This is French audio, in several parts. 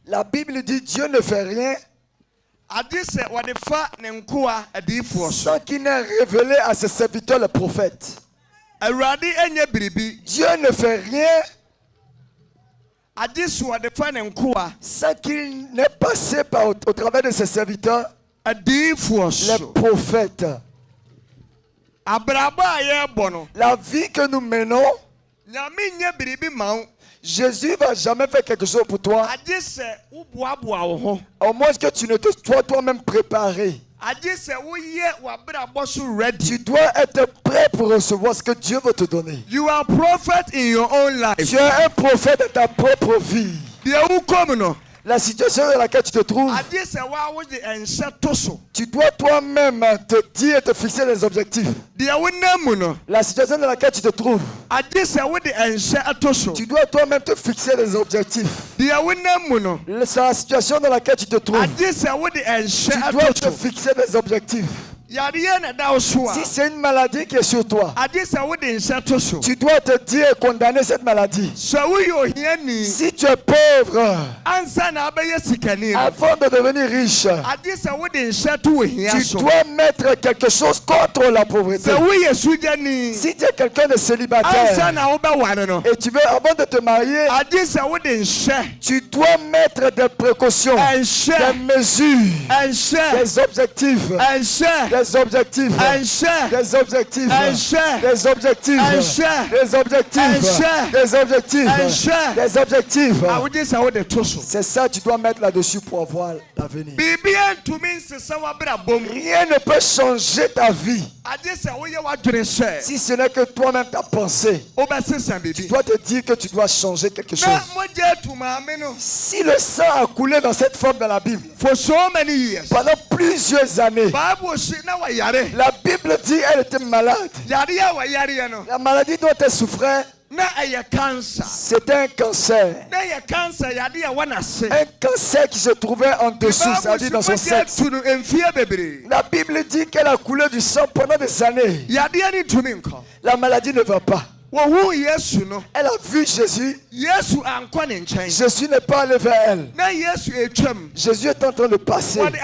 La Bible dit Dieu ne fait rien sans qu'il n'ait révélé à ses serviteurs le prophète. Dieu ne fait rien sans qu'il n'ait passé au travers de ses serviteurs les prophètes. La vie que nous menons, Jésus ne va jamais faire quelque chose pour toi. Au moins que tu ne te sois toi-même préparé. Tu dois être prêt pour recevoir ce que Dieu veut te donner. You are a prophet in your own life. Tu es un prophète de ta propre vie. La situation dans laquelle tu te trouves, tu dois toi-même te dire et te fixer des objectifs. La situation dans laquelle tu te trouves, tu dois toi-même te fixer des objectifs. La situation dans laquelle tu te trouves, tu dois te fixer des objectifs. Si c'est une maladie qui est sur toi, tu dois te dire et condamner cette maladie. Si tu es pauvre, avant de devenir riche, tu dois mettre quelque chose contre la pauvreté. Si tu es quelqu'un de célibataire et tu veux, avant de te marier, tu dois mettre des précautions, des mesures, des objectifs. Des objectifs, des objectifs, des objectifs, des objectifs, des objectifs. C'est ça que tu dois mettre là-dessus pour avoir l'avenir. Rien ne peut changer ta vie si ce n'est que toi-même ta pensée. Tu dois te dire que tu dois changer quelque chose. Si le sang a coulé dans cette forme dans la Bible pendant plusieurs années, la Bible dit qu'elle était malade. La maladie dont elle souffrait, c'était un cancer. Un cancer qui se trouvait en dessous, c'est-à-dire dans son sexe. La Bible dit qu'elle a coulé du sang pendant des années. La maladie ne va pas. Elle a vu Jésus. Jésus n'est pas allé vers elle. Jésus est en train de passer. Mais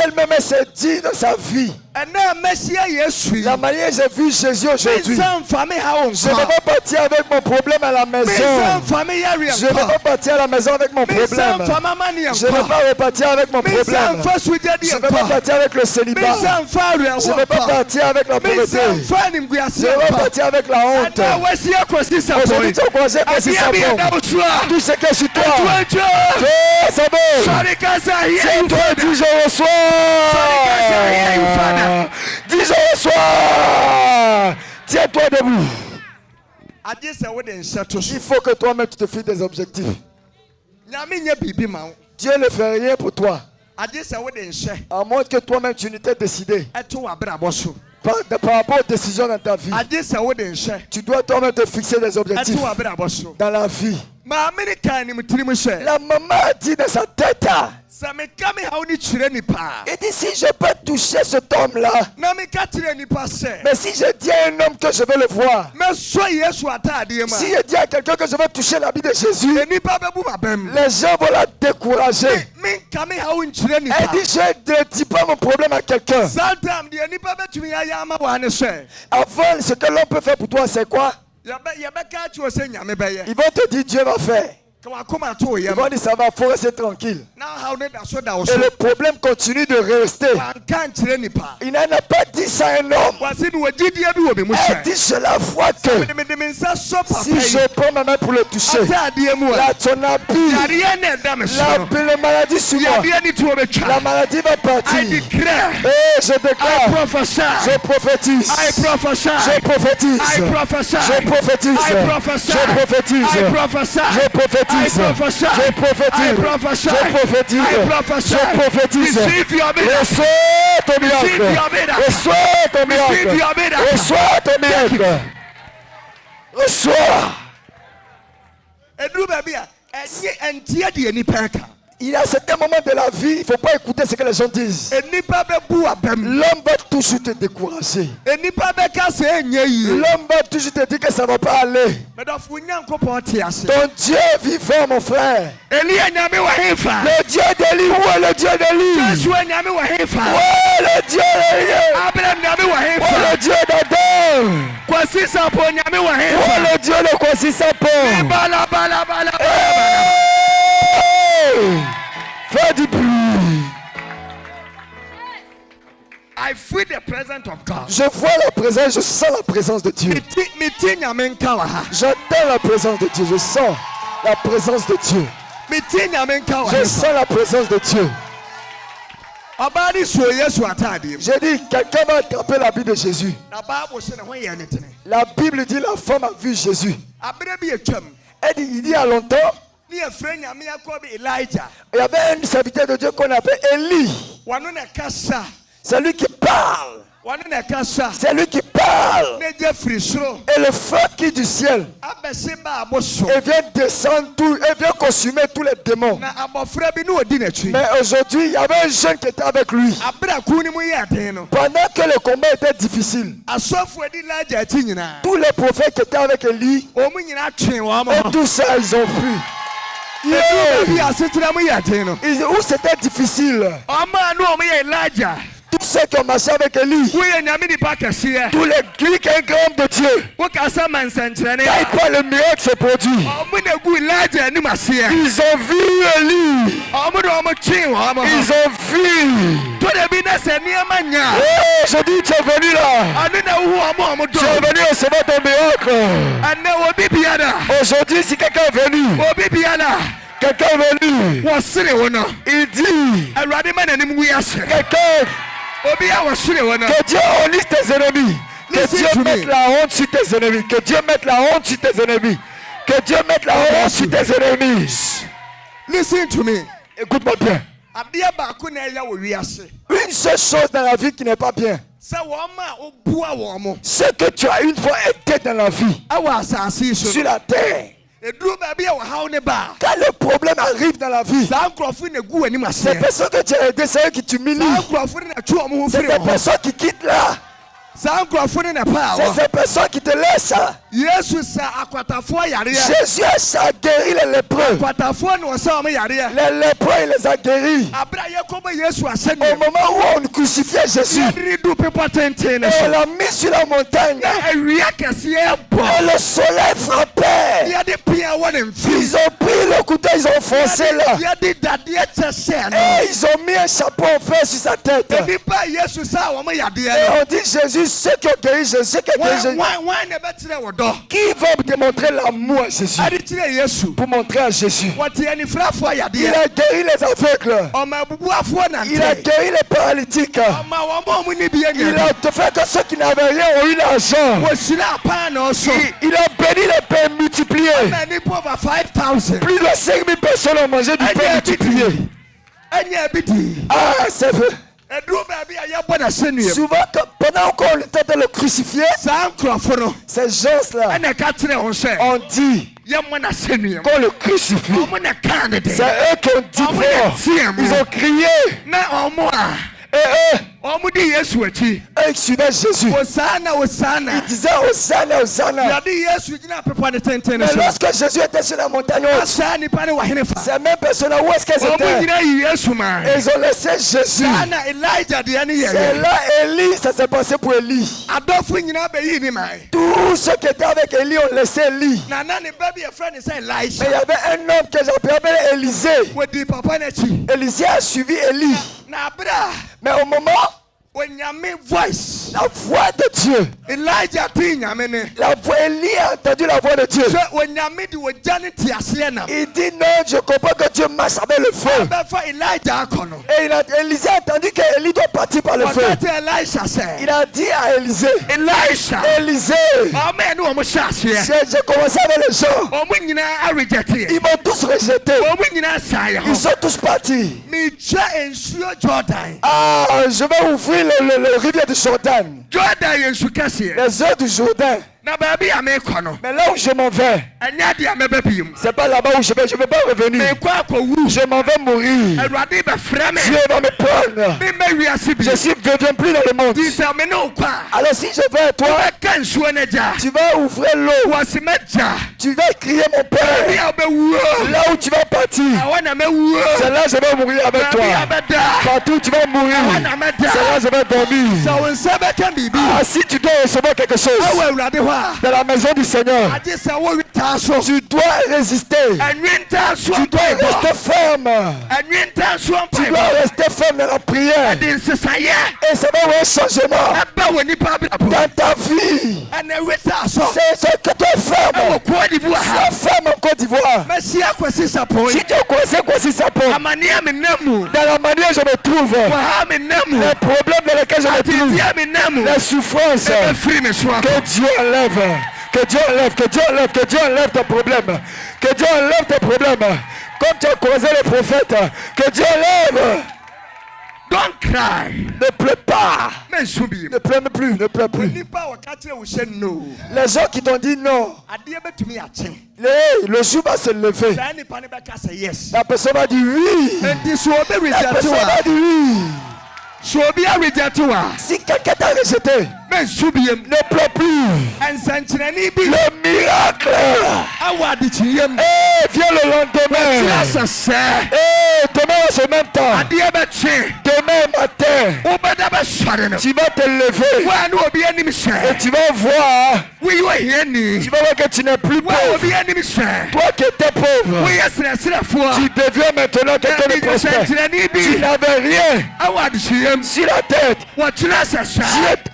elle-même s'est dit dans sa vie, la manière dont j'ai vu Jésus aujourd'hui, je ne vais pas partir avec mon problème à la maison. Je ne vais pas partir à la maison avec mon problème. Je ne vais pas repartir avec mon problème. Je ne vais pas partir avec le célibat. Je ne vais pas partir avec la pauvreté. Je ne vais pas partir avec la honte. Aujourd'hui, tu as croisé que c'est ça bon. Tout ce qui est sur toi. C'est bon. C'est toi, dis je reçois. Dis je reçois. Tiens-toi debout. Il faut que toi-même tu te fixes des objectifs. Dieu ne fait rien pour toi. À moins que toi-même tu ne t'es décidé. Par rapport aux décisions dans ta vie, tu dois toi-même te fixer des objectifs dans la vie. La maman a dit dans sa tête, et dit si je peux toucher cet homme-là, mais si je dis à un homme que je veux le voir, si je dis à quelqu'un que je veux toucher l'habit de Jésus, les gens vont la décourager. Elle dit je ne dis pas mon problème à quelqu'un. Avant, ce que l'homme peut faire pour toi, c'est quoi? Ils vont te dire Dieu va faire. Ils vont dire ça va, il faut rester tranquille. Et le problème continue de rester. Il n'en a pas dit ça à un homme. Elle dit je la vois que si je prends ma main pour le toucher, là ton habit, la maladie sur moi, la maladie va partir. Et je déclare, je prophétise, je prophétise, je prophétise, je prophétise, je prophétise, je prophétise. Je prophétise, je prophétise, je prophétise. Reçois ton miracle, reçois ton miracle, reçois ton miracle, reçois. Il y a certains moments de la vie, il ne faut pas écouter ce que les gens disent. L'homme va toujours te décourager. L'homme va toujours te dire que ça ne va pas aller. Ton Dieu est vivant, mon frère. Le Dieu d'Élie, où est le Dieu d'Élie? Où est le Dieu d'Élie? Où est le Dieu d'Adam? Où est le Dieu de Kwasi Sapon? Fais du bruit. I feel the presence of God. Je vois la présence, je sens la présence de Dieu. J'entends la présence de Dieu, je sens la présence de Dieu. Je sens la présence de Dieu. J'ai dit, quelqu'un va attraper l'habit de Jésus. La Bible dit, la femme a vu Jésus. Elle dit, il y a longtemps, il y avait un serviteur de Dieu qu'on appelle Élie. C'est lui qui parle. C'est lui qui parle. Et le feu qui est du ciel, il vient descendre tout, il vient consumer tous les démons. Mais aujourd'hui, il y avait un jeune qui était avec lui. Pendant que le combat était difficile, tous les prophètes qui étaient avec Élie, et tout ça, ils ont fui. Où c'était difficile, tous ceux qui ont marché avec Élie, tous les clics et grammes de Dieu, quand il parle, le miracle se produit. Ils ont vu Élie. Ils ont vu. Je dis, tu es venu là. Tu es venu recevoir ton miracle. Aujourd'hui, si quelqu'un est venu, quelqu'un est venu, il dit, quelqu'un, que Dieu honore tes ennemis. Que Dieu mette la honte sur tes ennemis. Que Dieu mette la honte sur tes ennemis. Que Dieu mette la honte sur tes ennemis. Listen to me. Écoute-moi bien. Une seule chose dans la vie qui n'est pas bien, c'est que tu as une fois été dans la vie, sur la terre. Quand le problème arrive dans la vie, c'est personnes que tu as aidé, c'est eux qui t'humilient. C'est des personnes qui quittent là. C'est ces personnes qui te laissent. Jésus a guéri les lépreux. Les lépreux, il les a guéris. Au moment où on crucifiait Jésus, et l'a mis sur la montagne, et le soleil frappait. Ils ont pris le couteau, ils ont foncé là. Et ils ont mis un chapeau en fer sur sa tête. Et on dit Jésus, ceux qui ont guéri Jésus, qui va démontrer l'amour à Jésus, pour montrer à Jésus. Il a guéri les aveugles. Il a guéri les paralytiques. Il a fait que ceux qui n'avaient rien ont eu l'argent. Il a béni les pains multipliés. Plus de 5000 personnes ont mangé du pain multiplié. Ah, c'est vrai. Souvent, pendant qu'on était de le crucifier, ces gens-là ont dit qu'on le crucifie. C'est eux qui ont dit fort. Ils ont crié. Et eux, ils suivaient Jésus. Ils disaient Hosanna, Hosanna. Mais lorsque Jésus était sur la montagne haute, ces mêmes personnes, où est-ce qu'elles étaient? Et ils ont laissé Jésus. C'est là Élie, ça s'est passé pour Élie. Tous ceux qui étaient avec Élie ont laissé Élie. Mais il y avait un homme que j'appelais Élisée. Élisée a suivi Élie. Mais au moment, la voix de Dieu, la voix, Élie a entendu la voix de Dieu. Il dit non, je comprends que Dieu marche avec le feu. Et Élisée a entendu qu'Élie doit partir par le feu. Il a dit à Élisée, Élisée, j'ai commencé avec les gens. Ils m'ont tous rejeté. Ils sont tous partis. Ah, je vais ouvrir le rivière du Jordan. Les eaux du Jourdain. Mais là où je m'en vais, c'est pas là-bas où je vais pas revenir. Je m'en vais mourir. Dieu va me prendre. Je ne viens plus dans le monde. Alors si je vais à toi, tu vas ouvrir l'eau. Tu vas crier mon Père. Là où tu vas partir, c'est là que je vais mourir avec toi. Partout où tu vas mourir, c'est là que je vais dormir. Ah, si tu dois recevoir quelque chose de la maison du Seigneur, tu dois résister. Tu dois rester ferme. Tu dois rester ferme dans la prière. Et ça va avoir un changement dans ta vie. C'est que tu es ferme. Sois ferme en Côte d'Ivoire. Si tu es coincé, dans la manière je me trouve, les problèmes dans lesquels je me trouve, les souffrances, que Dieu enlève. Que Dieu enlève, que Dieu enlève, que Dieu enlève tes problèmes. Que Dieu enlève tes problèmes. Comme tu as croisé les prophètes, que Dieu enlève. Don't cry. Ne pleure pas. Ne pleure plus, ne pleure plus. Les gens qui t'ont dit non, le jour va se lever. La personne va dire oui. La personne va dire oui. Si quelqu'un t'a rejeté, ne pleure plus. Le miracle vient le lendemain. Demain en ce même temps, demain matin, tu vas te lever et tu vas voir. Tu vas voir que tu n'es plus pauvre. Toi qui étais pauvre, tu deviens maintenant quelqu'un de prospère. Tu n'avais rien sur la tête.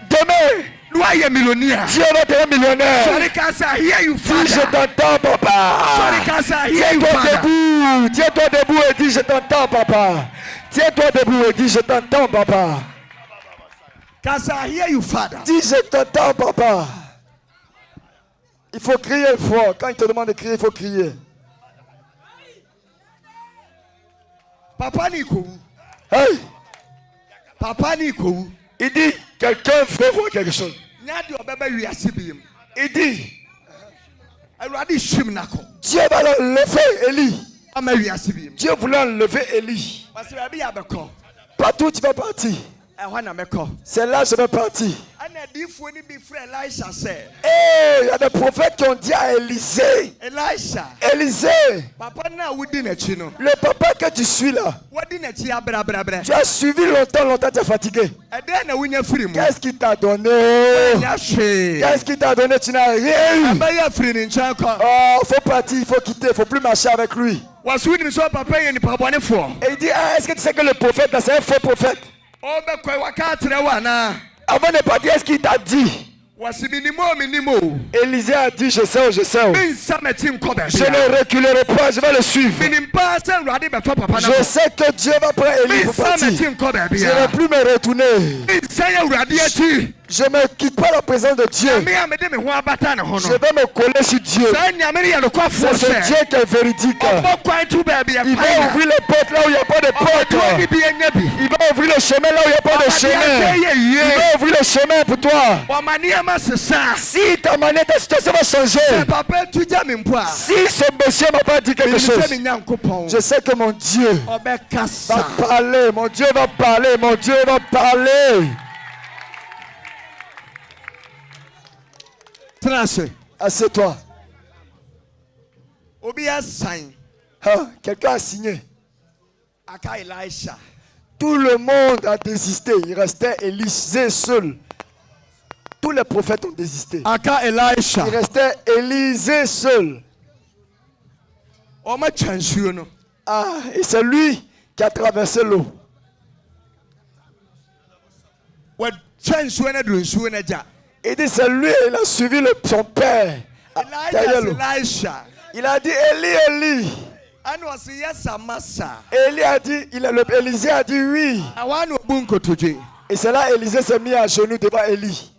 Demain, Dieu va devenir millionnaire. Dis je t'entends papa. Tiens-toi debout et dis je t'entends papa. Tiens-toi debout et dis je t'entends papa. Dis je t'entends papa. Il faut crier fort. Quand il te demande de crier, il faut crier. Papa Nico. Hey. Papa Nico. Il dit, quelqu'un veut voir quelque chose. Il dit, Dieu va l'enlever Élie. Dieu voulait enlever Élie. Partout où tu vas partir, c'est là que je vais partir. Il y a des prophètes qui ont dit à Élisée, Élisée, le papa que tu suis là, tu as suivi longtemps, tu es fatigué. Qu'est-ce qu'il t'a donné? Qu'est-ce qu'il t'a donné? Tu n'as rien eu. Oh, il faut partir, il faut quitter, il ne faut plus marcher avec lui. Et il dit, est-ce que tu sais que le prophète là, c'est un faux prophète? Avant de partir, est-ce qu'il t'a dit? Élisée a dit, je sais, je sais. Je ne reculerai pas, je vais le suivre. Je sais que Dieu va prendre Élie pour partir. Je ne vais plus me retourner. Je ne quitte pas la présence de Dieu. Je vais me coller sur Dieu. C'est ce Dieu qui est véridique. Il va ouvrir les portes là où il n'y a pas de porte. Il va ouvrir le chemin là où il n'y a pas de chemin. Il va ouvrir le chemin pour toi. Si ta manière, ta situation va changer. Si ce monsieur m'a pas dit quelque chose, je sais que mon Dieu va parler. Mon Dieu va parler. Mon Dieu va parler. Assieds-toi. Quelqu'un a signé. Tout le monde a désisté. Il restait Élisée seul. Tous les prophètes ont désisté. Il restait Élisée seul. Et c'est lui qui a traversé l'eau. Il dit c'est lui, il a suivi son père. Il a dit Élie, Élie. Élisée a dit oui. Et c'est là Élisée s'est mis à genoux devant Élie.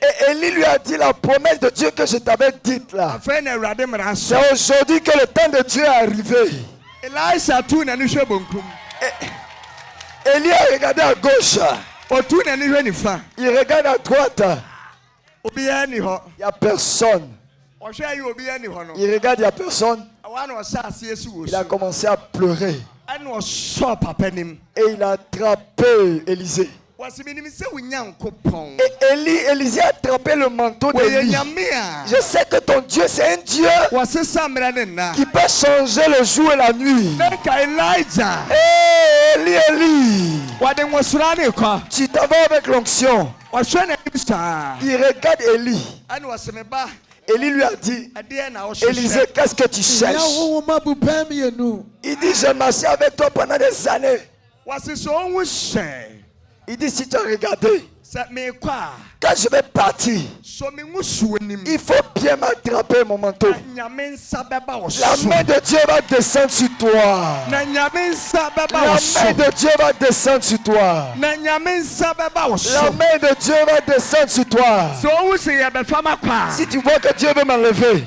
Et Élie lui a dit la promesse de Dieu que je t'avais dite là. C'est aujourd'hui que le temps de Dieu est arrivé. Élie a regardé à gauche. Il regarde à droite. Il n'y a personne. Il regarde, il n'y a personne. Il a commencé à pleurer. Et il a attrapé Élisée. Et Élisée a attrapé le manteau d'Élie. Je sais que ton Dieu, c'est un Dieu qui peut changer le jour et la nuit. Élie, Élie, tu t'en vas avec l'onction. Il regarde Élie. Élie lui a dit, Élisée, qu'est-ce que tu cherches? Il dit, j'ai marché avec toi pendant des années. Il dit, si tu as regardé, quand je vais partir, il faut bien m'attraper mon manteau. La main de Dieu va descendre sur toi. La main de Dieu va descendre sur toi. La main de Dieu va descendre sur toi. Si tu vois que Dieu veut m'enlever,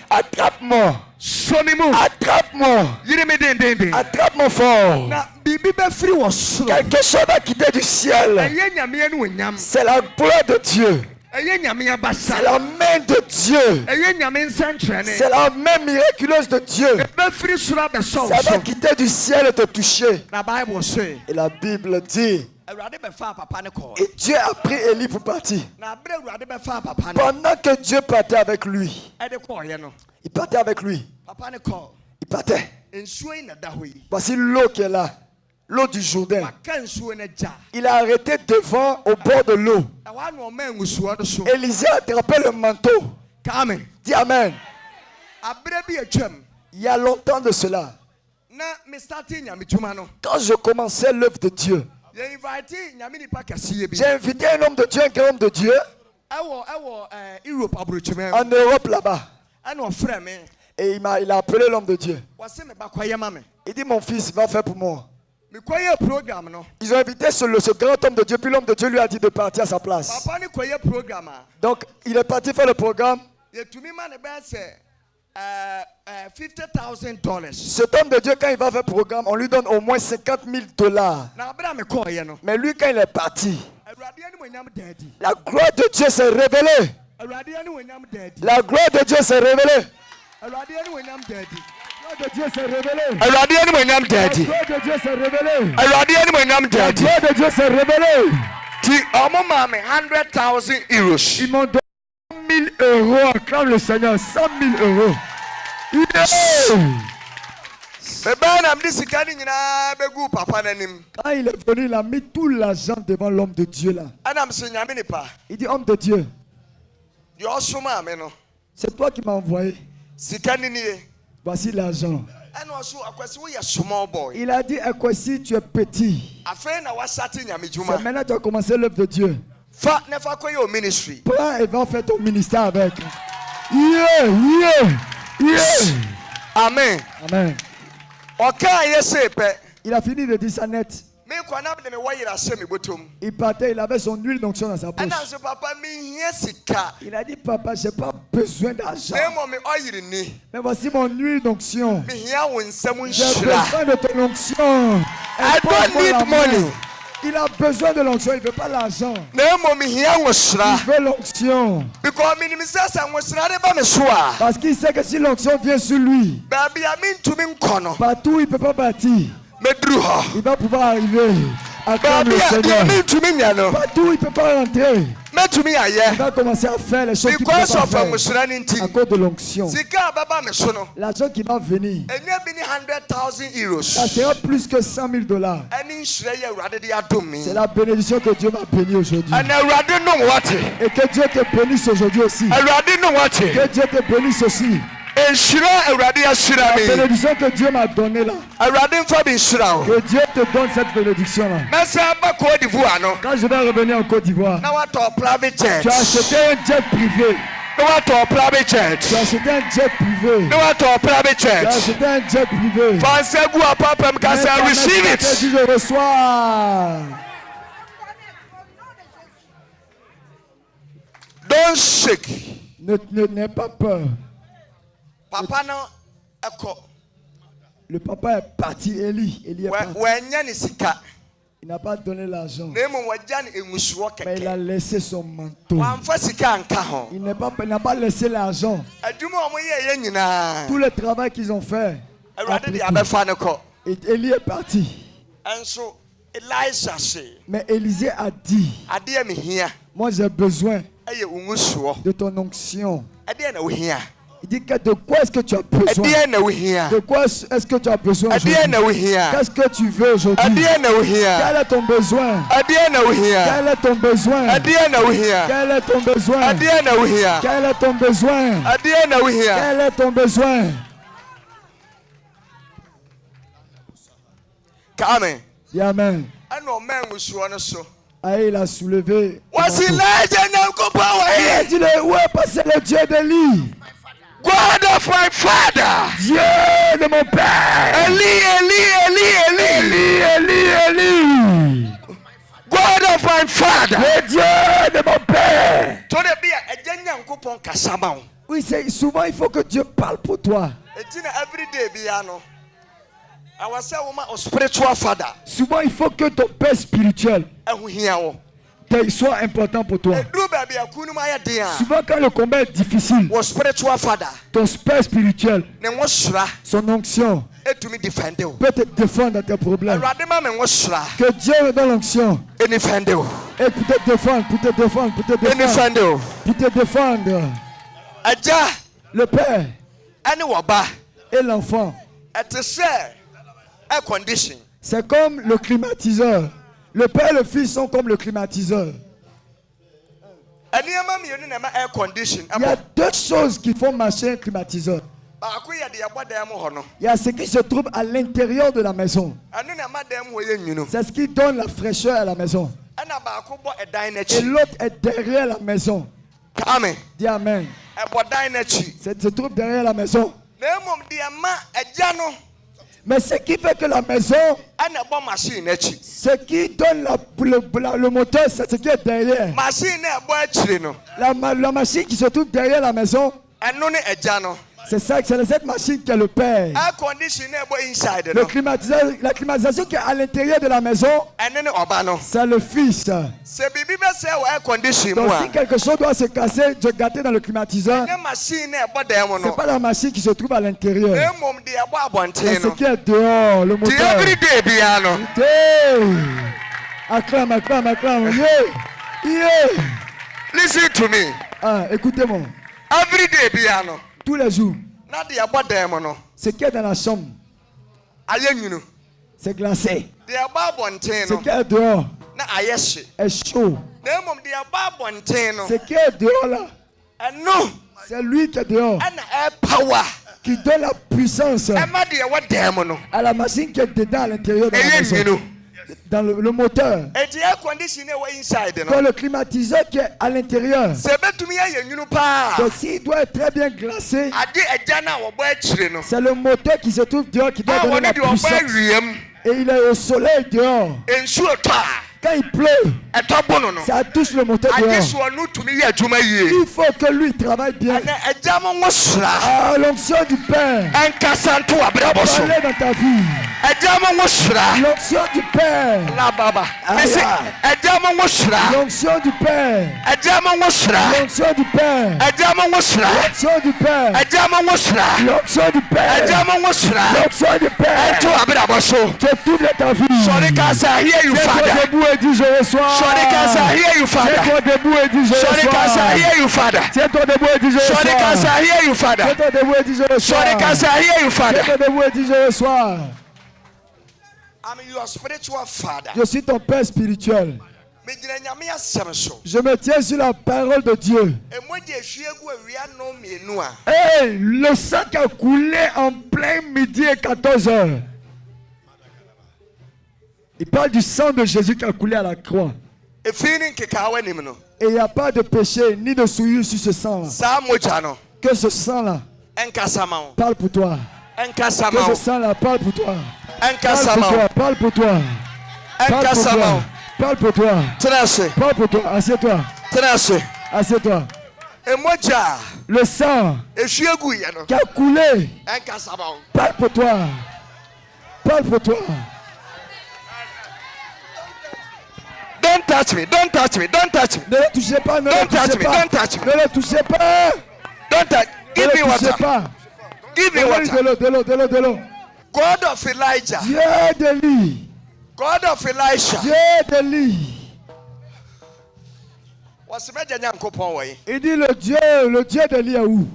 attrape-moi. Attrape-moi. Attrape-moi fort. Quelque chose va quitter du ciel. C'est la gloire de Dieu. C'est la main de Dieu. C'est la main miraculeuse de Dieu. Ça va quitter du ciel et te toucher. Et la Bible dit, et Dieu a pris Élie pour partir. Pendant que Dieu partait avec lui, il partait avec lui. Il partait. Voici l'eau qui est là. L'eau du Jourdain. Il a arrêté devant, au bord de l'eau. Élisée a attrapé le manteau. Dis Amen. Il y a longtemps de cela, quand je commençais l'œuvre de Dieu, j'ai invité un homme de Dieu, un grand homme de Dieu, en Europe là-bas. Et il a appelé l'homme de Dieu. Il dit, mon fils, va faire pour moi. Ils ont invité ce grand homme de Dieu, puis l'homme de Dieu lui a dit de partir à sa place. Donc il est parti faire le programme. Cet homme de Dieu, quand il va faire le programme, on lui donne au moins $50,000. Mais lui, quand il est parti, la gloire de Dieu s'est révélée. La gloire de Dieu s'est révélée. La gloire de Dieu s'est révélée. La gloire de Dieu s'est révélée. Ils m'ont donné 1 000 €. Acclame le Seigneur. 100 000 €. Quand il est venu, il a mis tout l'argent devant l'homme de Dieu là. Il dit, homme de Dieu, c'est toi qui m'as envoyé. Voici l'argent. Il a dit, Akwesi, tu es petit. C'est maintenant que tu as commencé l'œuvre de Dieu. Prends et va faire ton ministère avec. Amen. Amen. Il a fini de dire ça net. Il partait, il avait son huile d'onction dans sa poche. Il a dit, papa, je n'ai pas besoin d'argent. Mais voici mon huile d'onction. J'ai besoin de ton onction. I don't need money. Il a besoin de l'onction, il ne veut pas l'argent. Il veut l'onction. Parce qu'il sait que si l'onction vient sur lui, partout il ne peut pas bâtir. Il va pouvoir arriver. Acclame le Seigneur. Partout il ne peut pas rentrer. Il va commencer à faire les choses qu'il ne peut pas faire à cause de l'onction. L'argent qui va venir, ça sera plus que $100,000. C'est la bénédiction que Dieu m'a béni aujourd'hui. Et que Dieu te bénisse aujourd'hui aussi. Que Dieu te bénisse aussi. La bénédiction que Dieu m'a donnée là. Que Dieu te donne cette bénédiction là. Quand je vais revenir en Côte d'Ivoire, tu as acheté un jet privé. Tu as acheté un jet privé. Tu as acheté un jet privé. Je reçois. Don't shake. N'aie pas peur. Papa non, le papa est parti, Élie est parti. Il n'a pas donné l'argent. Mais il a laissé son manteau. Il n'a pas laissé l'argent. Tout le travail qu'ils ont fait. Et Élie est parti. Mais Élisée a dit, moi j'ai besoin de ton onction. Il dit que de quoi est-ce que tu as besoin? De quoi est-ce que tu as besoin aujourd'hui? Qu'est-ce que tu veux aujourd'hui? Quel est ton besoin? Quel est ton besoin? Quel est ton besoin? Quel est ton besoin? Quel est ton besoin? Amen. Dis Amen. Ah, il a soulevé. Il a dit, où est passé le Dieu d'Élie? God of my father. Dieu de mon père. Élie. God of my father. Le Dieu de mon père. Oui, souvent il faut que Dieu parle pour toi. Souvent il faut que ton père spirituel soit important pour toi. Souvent quand le combat est difficile, ton père spirituel, son onction peut te défendre dans tes problèmes. Que Dieu donne l'onction et pour te défendre, pour te défendre, pour te défendre, pour te défendre. Le père et l'enfant, c'est comme le climatiseur. Le père et le fils sont comme le climatiseur. Il y a deux choses qui font marcher un climatiseur. Il y a ce qui se trouve à l'intérieur de la maison. C'est ce qui donne la fraîcheur à la maison. Et l'autre est derrière la maison. Amen. Dis Amen. Ça se trouve derrière la maison. Mais ce qui fait que la maison, ce qui donne le moteur, c'est ce qui est derrière. La machine qui se trouve derrière la maison, c'est cette machine qui est le père. La climatisation qui est à l'intérieur de la maison, c'est le fils. Donc si quelque chose doit se casser, de gâter dans le climatiseur, c'est pas la machine qui se trouve à l'intérieur, c'est ce qui est dehors, le moteur. Acclame, acclame, acclame. Listen to me. Écoutez-moi. Every day, piano. Tous les jours, ce qui est dans la chambre, c'est glacé. Ce qui est dehors est chaud. Ce qui est dehors là, c'est lui qui est dehors, qui donne la puissance à la machine qui est dedans à l'intérieur de la maison. Dans le moteur. Dans le climatiseur qui est à l'intérieur. Donc s'il doit être très bien glacé, c'est le moteur qui se trouve dehors qui doit donner la puissance. Et il est au soleil dehors. Quand il pleut, ça touche le moteur dehors. Il faut que lui travaille bien. L'onction du Père. Parlez dans ta vie. L'onction du Père. L'onction du Père. L'onction du Père. L'onction du Père. L'onction du Père. L'onction du Père. C'est toute ta vie. C'est debout et dis je reçois. C'est debout et dis je reçois. C'est debout et dis je reçois. C'est debout et dis je reçois. C'est debout et dis je reçois. Je suis ton père spirituel. Je me tiens sur la parole de Dieu. Hey, le sang qui a coulé en plein midi et 14h. Il parle du sang de Jésus qui a coulé à la croix. Et il n'y a pas de péché ni de souillure sur ce sang-là. Que ce sang-là parle pour toi. Que ce sang-là parle pour toi. Parle pour toi. Parle pour toi. Parle pour toi. Assieds-toi. Assieds-toi. Le sang qui a coulé parle pour toi. Parle pour toi. touch me. Don't touch me. Don't touch me. Ne le touchez pas. Ne le touchez pas. Don't touch me. Ne le touchez pas. Don't touch. Give me water. Give me water. De l'eau. God of Elijah. Dieu d'Élie. God of Elisha. Dieu d'Élie. Il dit le Dieu d'Élie est où?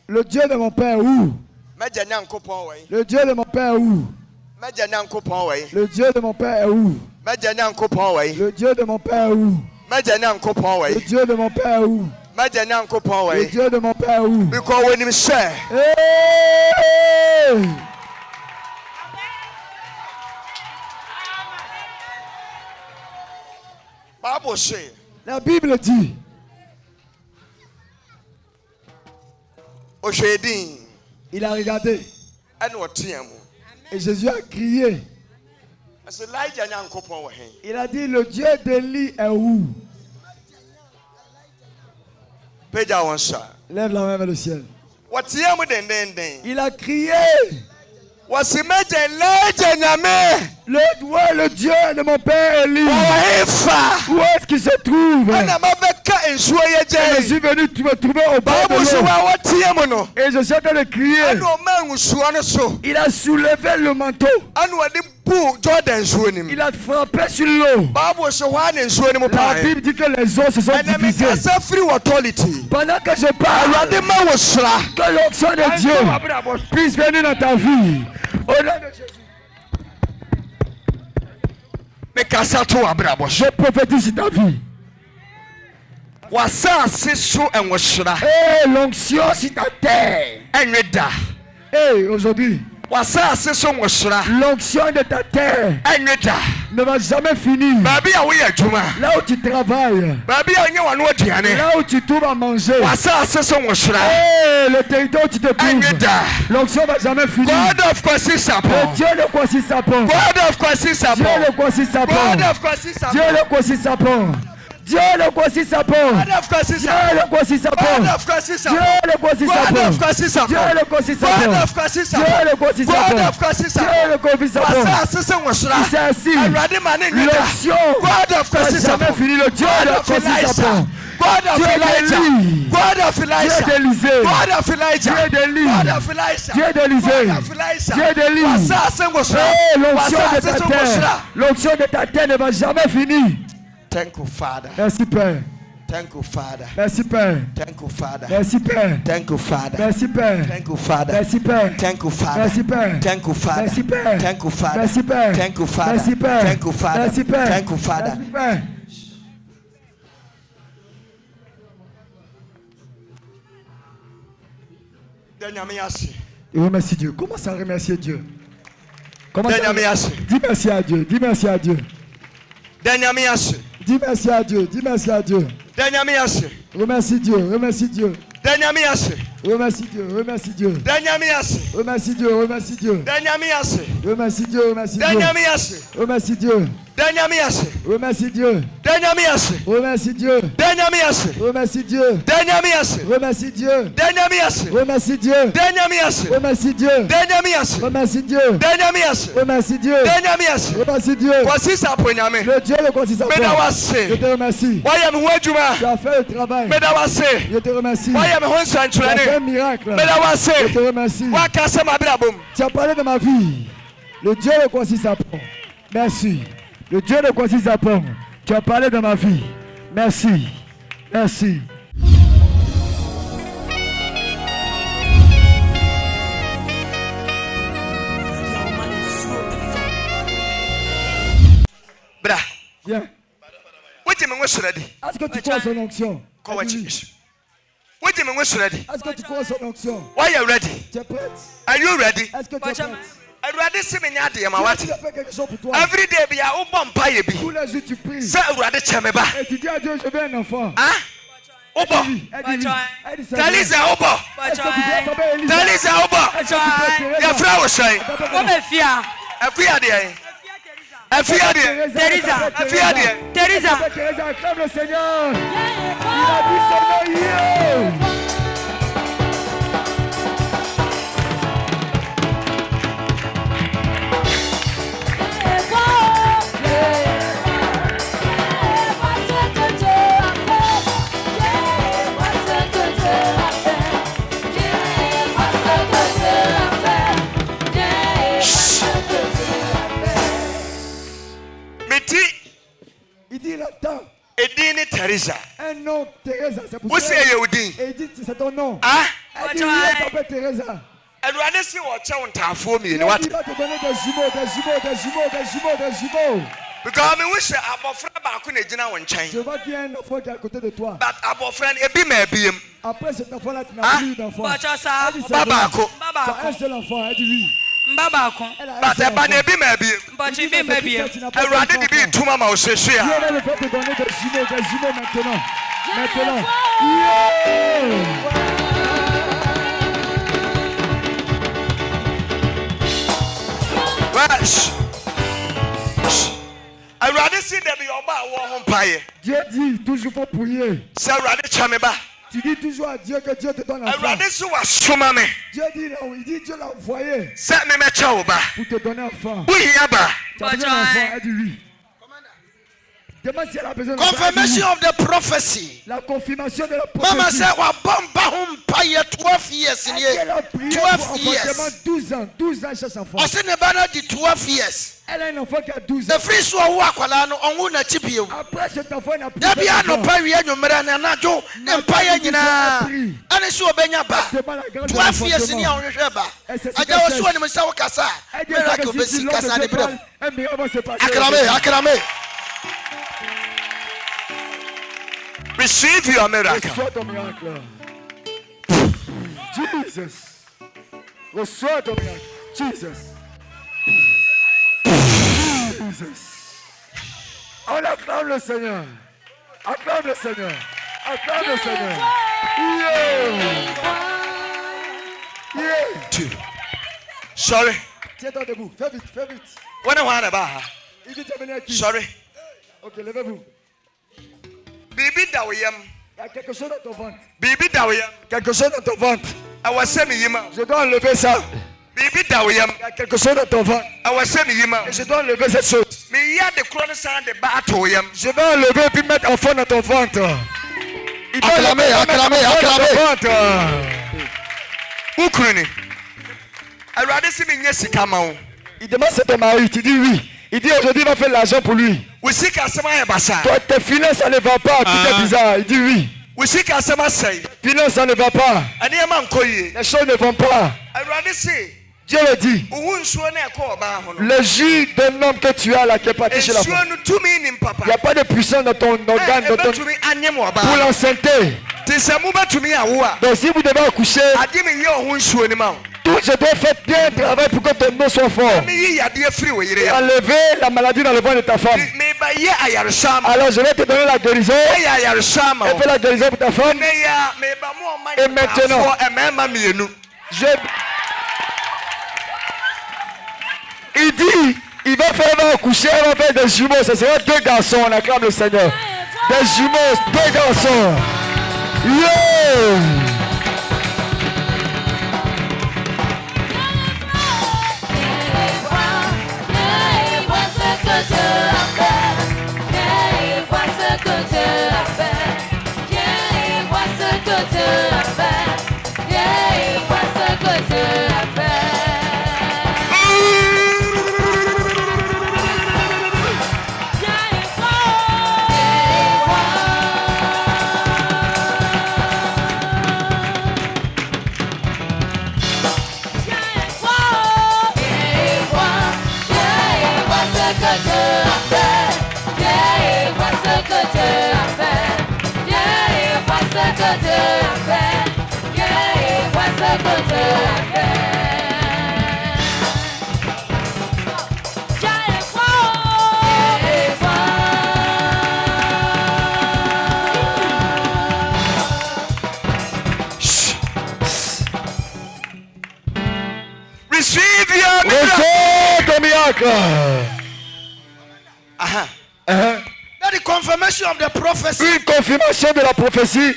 Le Dieu de mon père est où? Le Dieu de mon père est où? Le Dieu de mon père est où? Le Dieu de mon père est où? Le Dieu de mon père est où? Le Dieu de mon père est où? Because when him share. Hey! Bible say. La Bible dit. Il a regardé. Et Jésus a crié. Il a dit, le Dieu d'Élie est où? Lève la main vers le ciel. Il a crié. Le Dieu de mon père Élie. Où est-ce qu'il se trouve? Je suis venu me trouver au bord de l'eau. Et je suis en train de crier. Il a soulevé le manteau. Il a frappé sur l'eau. La Bible dit que les eaux se sont divisées. Pendant que je parle, que l'onction de Dieu puisse venir dans ta vie. Au nom de Jésus. Je prophétise sur ta vie. Et l'onction sur ta terre. Et aujourd'hui, l'onction de ta terre ne va jamais finir. Là où tu travailles, là où tu trouves à manger, et le territoire où tu te trouves, l'onction ne va jamais finir. Le Dieu de Kwasi Sapon. Dieu de Kwasi Sapon. Dieu de Kwasi Sapon. Dieu le Kwasi Sapon. Dieu le Kwasi Sapon. Dieu le Kwasi Sapon. Dieu le Kwasi Sapon. Dieu le Kwasi Sapon. Dieu le Kwasi Sapon. Il s'est assis. L'onction n'a jamais fini. Le Dieu de Kwasi Sapon. Dieu d'Élie. Dieu d'Élysée. Dieu d'Élie. Dieu d'Élysée. Dieu d'Élie. L'onction de ta terre. L'onction de ta terre ne va jamais finir. Thank you, Father. Merci, Père. Thank you, Father. Merci, Père. Thank you, Father. Merci, Père. Thank you, Father. Merci, Père. Thank you, Father. Merci, Père. Thank you, Father. Merci, Père. Thank you, Father. Merci, Père. Thank you, Father. Merci, Père. Thank you, Father. Merci, Père. Thank you, Father. Merci, Père. Thank you, Father. Merci, Père. Et remercie Dieu. Comment ça remercier Dieu? Comment ça? Dis merci à Dieu. Dis merci à Dieu. Dis merci à Dieu. Dis merci à Dieu. Remercie Dieu. Remercie Dieu. Remercie Dieu. Remercie Dieu. Remercie Dieu. Remercie Dieu. Remercie Dieu. Remercie Dieu. Remercie Dieu. Remercie Dieu. Remercie Dieu. Remercie Dieu. Remercie Dieu. Remercie Dieu. Remercie Dieu. Remercie Dieu. Remercie Dieu. Remercie Dieu. Le Dieu le Kwasi Sapon. Je te remercie. Tu as fait le travail. Je te remercie. Tu as fait un miracle. Je te remercie. Tu as parlé de ma vie. Le Dieu le Kwasi Sapon. Merci. Le Dieu de Kwasi Sapon. Tu as parlé de ma vie. Merci. Merci. Viens. Est-ce que tu crois son onction? Est-ce que tu crois son onction? Tu es prête? Est-ce que tu es prête? Every day be a umpire. Tous les jours tu pries. Et tu dis à Dieu, je veux un enfant. Taliza Obo. Taliza Obo. Your flower shine. Teresa, acclame le Seigneur. Il a dit son nom. Teresa. Un nom, Teresa, c'est pour ça. Et il dit, c'est ton nom. Ah? Elle dit, oui, elle s'appelle Teresa. Elle doit laisser watch out ta femme. Il va te donner des jumeaux. Because I wish abofra ba ko na gina won chen. Je vois qu'il y a un enfant qui est à côté de toi. But abofra e bi ma biem. Après cet enfant là tu n'as plus d'enfant. Baba ko. Tu as un seul enfant, elle dit oui. Mbaba ko. But e ba na bi ma biem. But e bi ma biem. Awurade di bi tuma ma o hwehwe a. Dieu va le faire te donner des jumeaux maintenant. Maintenant. Wesh. Dieu dit toujours faut prier. Tu dis toujours à Dieu que Dieu te donne l'enfant. Dieu dit là où il dit Dieu l'a envoyé pour te donner l'enfant. Tu as besoin d'un enfant, elle dit oui. Demande si elle a besoin confirmation of the prophecy. La confirmation de la prophétie. Mama said wa bomba hum paye 12 years in here. 12 years. 12 ans chaque enfant. O se ne bana di 12 years. Elle a un enfant qui a 12 ans. The free so wa kwala no onwu na chibio. Après cet enfant n'a plus. Dabi ano pa wi anwumra na na jo empire nyina. Ane so obenya ba. 12 years ni a onhwehwe ba. Aja wo so ni mo sa wo kasa. Miracle besi kasa de brem. Akrame. Receive your miracle. Reçois ton miracle. Jesus. Reçois ton miracle. Jesus. On acclame le Seigneur. Acclame le Seigneur. Yeah. Sorry. Tiens-toi debout. Fais vite. Il dit venir à qui? Sorry. Ok, levez-vous. Bibi dawiyam. Il y a quelque chose dans ton ventre. Bibi dawiyam. Quelque chose dans ton ventre. Je dois enlever ça. Bibi dawiyam. Il y a quelque chose dans ton ventre. Et je dois enlever cette chose. Je vais enlever et puis mettre enfant dans ton ventre. Acclamez. Ukruni. Il demande c'est ton mari. Tu dis oui. Il dit aujourd'hui il va faire l'argent pour lui. Toi tes finances ça ne va pas. Tout est bizarre. Il dit oui. Finances ça ne va pas. Les choses ne vont pas. Dieu le dit. Le jus d'un homme que tu as là qui est parti chez la femme. Il n'y a pas de puissance dans ton organe, pour l'enceinte. Donc si vous devez accoucher, je dois faire bien un travail pour que ton nom soit fort. Enlever la maladie dans le ventre de ta femme. Alors je vais te donner la guérison. Et fais la guérison pour ta femme. Et maintenant, il dit, il va faire accoucher, il va faire des jumeaux. Ce sera 2 garçons, on acclame le Seigneur. Des jumeaux, 2 garçons. Yeah! That the confirmation of the prophecy. Une confirmation de la prophétie.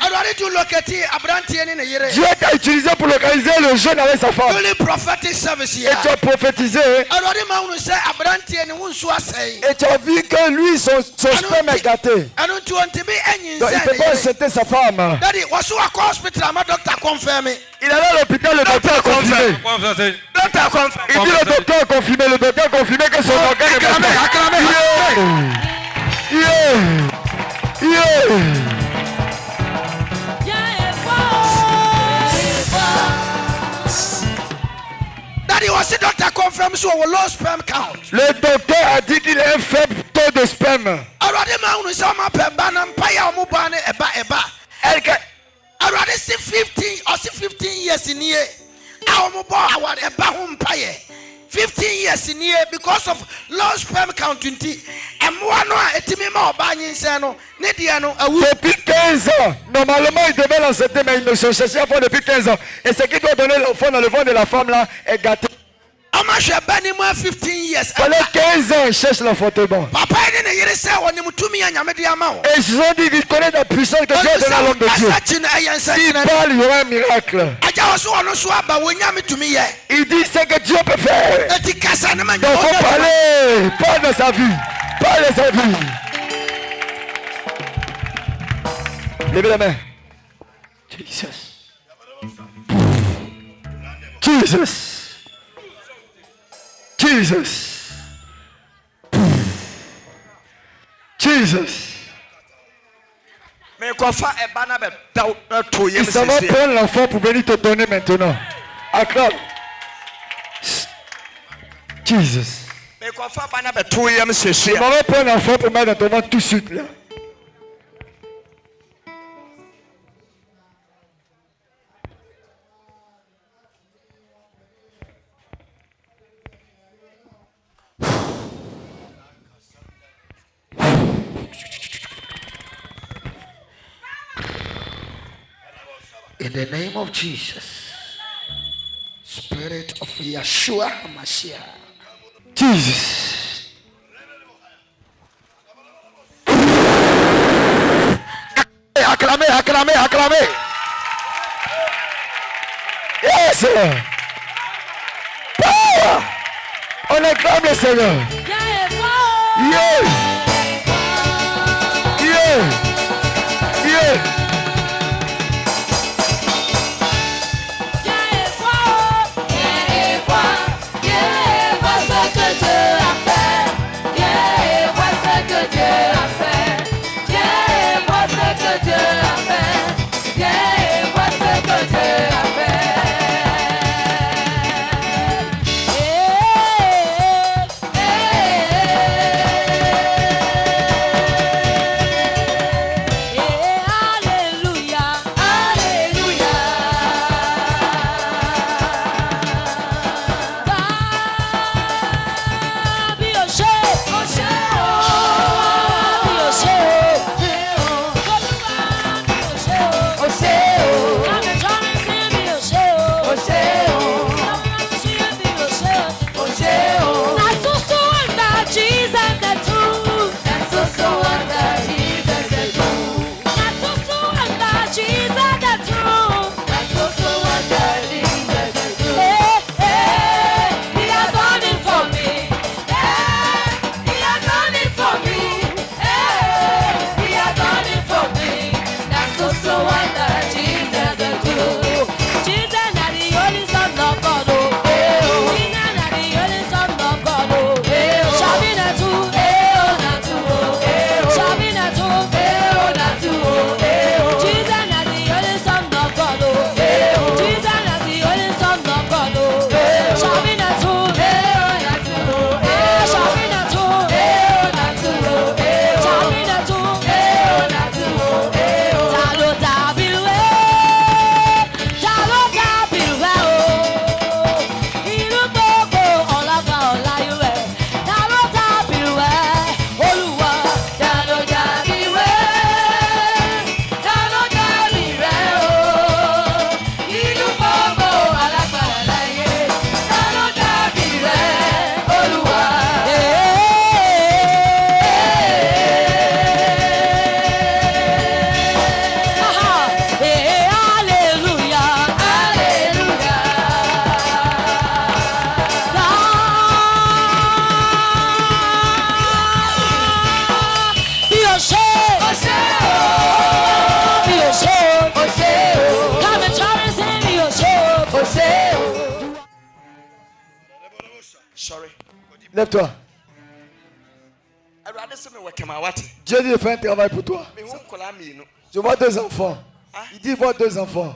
Dieu t'a utilisé pour localiser le jeune avec sa femme. Et tu as prophétisé. Et tu as vu que lui, son sperme est gâté. Donc il ne peut pas accepter sa femme. Il est là à l'hôpital, le docteur a confirmé. Il dit le docteur a confirmé. Le docteur a confirmé que son organe est gâté. Daddy was the doctor confirmed so a low sperm count. Le docteur a dit qu'il a un faible taux de sperme. Already man we saw my banam paya mubane eba. Already 15 or 15 years in here. Our mobile our eba home paye. 15 years in here because of low sperm count 20. And one etimima banyin seno, Nediano, depuis 15 ans. Normalement, il devait l'enceter, mais il ne se cherchait pas depuis 15 ans. Et ce qui doit donner l'enfant dans le ventre de la femme là est gâté. I'm sure Benny 15 years. Pendant 15 ans, il cherche l'enfantement. Papa didn't say when you to me and Yamadiama. Et ils ont dit qu'il connaît la puissance que Dieu a donné à l'homme de Dieu. S'il parle, il y aura un miracle. Il dit ce que Dieu peut faire. Donc il faut parler. Parle de sa vie. Parle de sa vie. Levez la main. Jesus. Jesus. Jesus. Jesus. Il s'en va prendre l'enfant pour venir te donner maintenant. Acclame. Jesus. Il va prendre l'enfant pour mettre dans ton ventre tout de suite là. In the name of Jesus, Spirit of Yeshua HaMashiach. Jesus. Acclamez, acclamez, acclamez. Yes, sir. Power. On acclame le Seigneur. Yeah. Yeah. Yeah. Lève-toi. Dieu dit de faire un travail pour toi. Je vois 2 enfants. Il dit voir 2 enfants.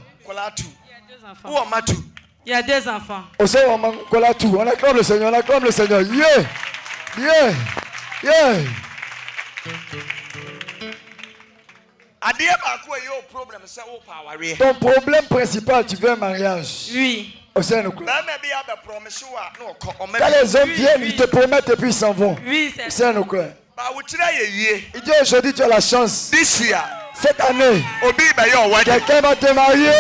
Il y a 2 enfants. On acclame le Seigneur, on acclame le Seigneur. Yeah! Yeah! Yeah! Ton problème principal, tu veux un mariage? Oui. Quand les hommes viennent, ils te promettent et puis ils s'en vont. Oui, c'est ça. Il dit aujourd'hui tu as la chance. Cette année, quelqu'un va te marier.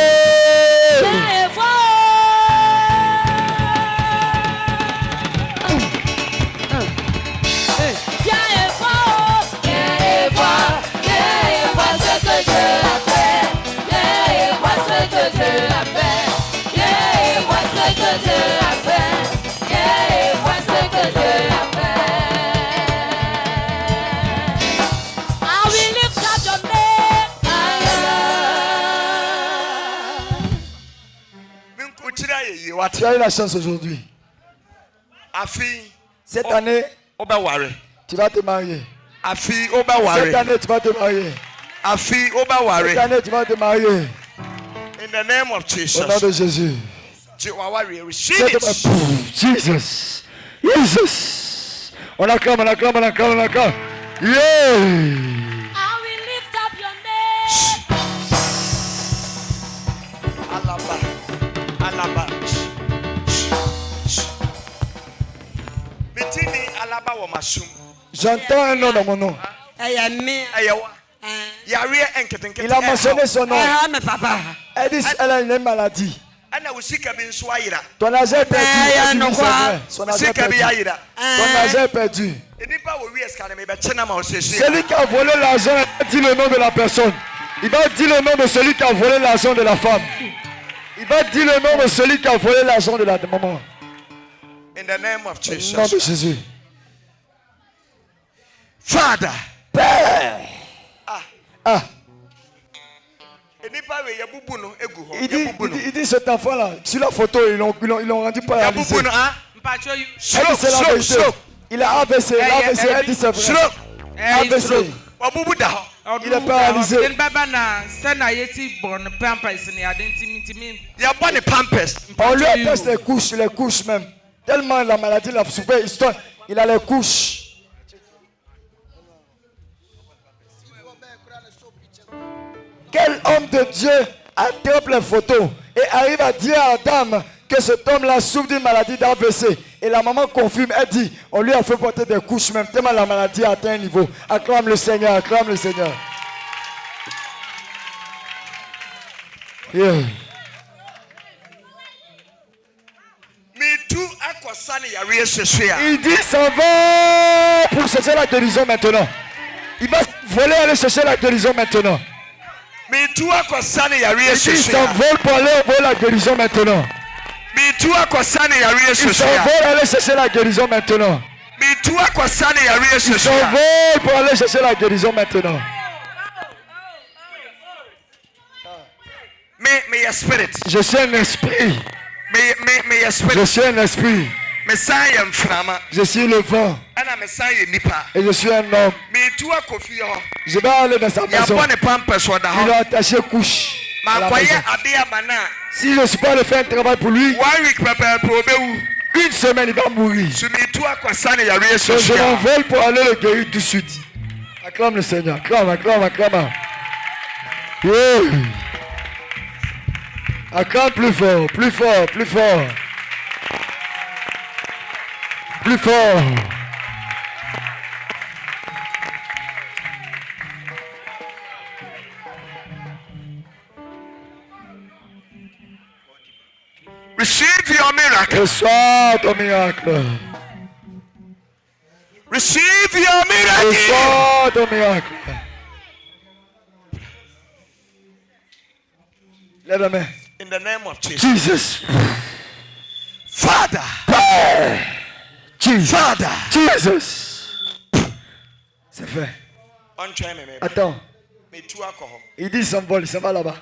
Tu as eu la chance aujourd'hui. Cette année, tu vas te marier. Cette année, tu vas te marier. Cette année, tu vas te marier. In the name of Jesus. Au nom de Jésus. Jesus. Jesus. On acclame, on acclame, on acclame, on acclame. Yeah. I will lift up your name. Alaba. J'entends un nom dans mon nom. Il a mentionné son nom. Elle dit elle a une maladie. Ton argent est perdu. Son argent est perdu. Ton argent est perdu. Celui qui a volé l'argent dit le nom de la personne. Il va dire le nom de celui qui a volé l'argent de la femme. Il va dire le nom de celui qui a volé l'argent de la maman. In the name of Jesus. Au nom de Jésus. Father. Père. Ah. Il dit cet enfant-là, sur la photo, ils l'ont rendu paralysé. Il a AVC, elle dit c'est vrai. AVC. Il est paralysé. On lui attache les couches même. Tellement la maladie l'a souffert, il a les couches. Quel homme de Dieu attrape les photos et arrive à dire à la dame que cet homme-là souffre d'une maladie d'AVC. Et la maman confirme, elle dit, on lui a fait porter des couches même, tellement la maladie a atteint un niveau. Acclame le Seigneur, acclame le Seigneur. Yeah. Il dit, ça va pour chercher la guérison maintenant. Il va voler aller chercher la guérison maintenant. Il dit, ça vole pour aller voler la guérison maintenant. Il s'envole aller chercher la guérison maintenant. Il s'envole pour aller chercher la guérison maintenant. Je suis un esprit. Je suis un esprit. Je suis le vent. Et je suis un homme. Je vais aller dans sa maison. Il a attaché couche. Si je ne suis pas le faire un travail pour lui, une semaine il va mourir. Donc je m'envole pour aller le guérir tout de suite. Acclame le Seigneur. Acclame, acclame, acclame. Yeah. Acclame plus fort, plus fort, plus fort. Plus fort. Receive your miracle. Reçois ton miracle. Receive your miracle. Reçois ton miracle. Lève la main. In the name of Jesus. Jesus. Father. Jesus. Father. Jesus. C'est fait. Attends. Il dit il s'envole, il s'en va là-bas.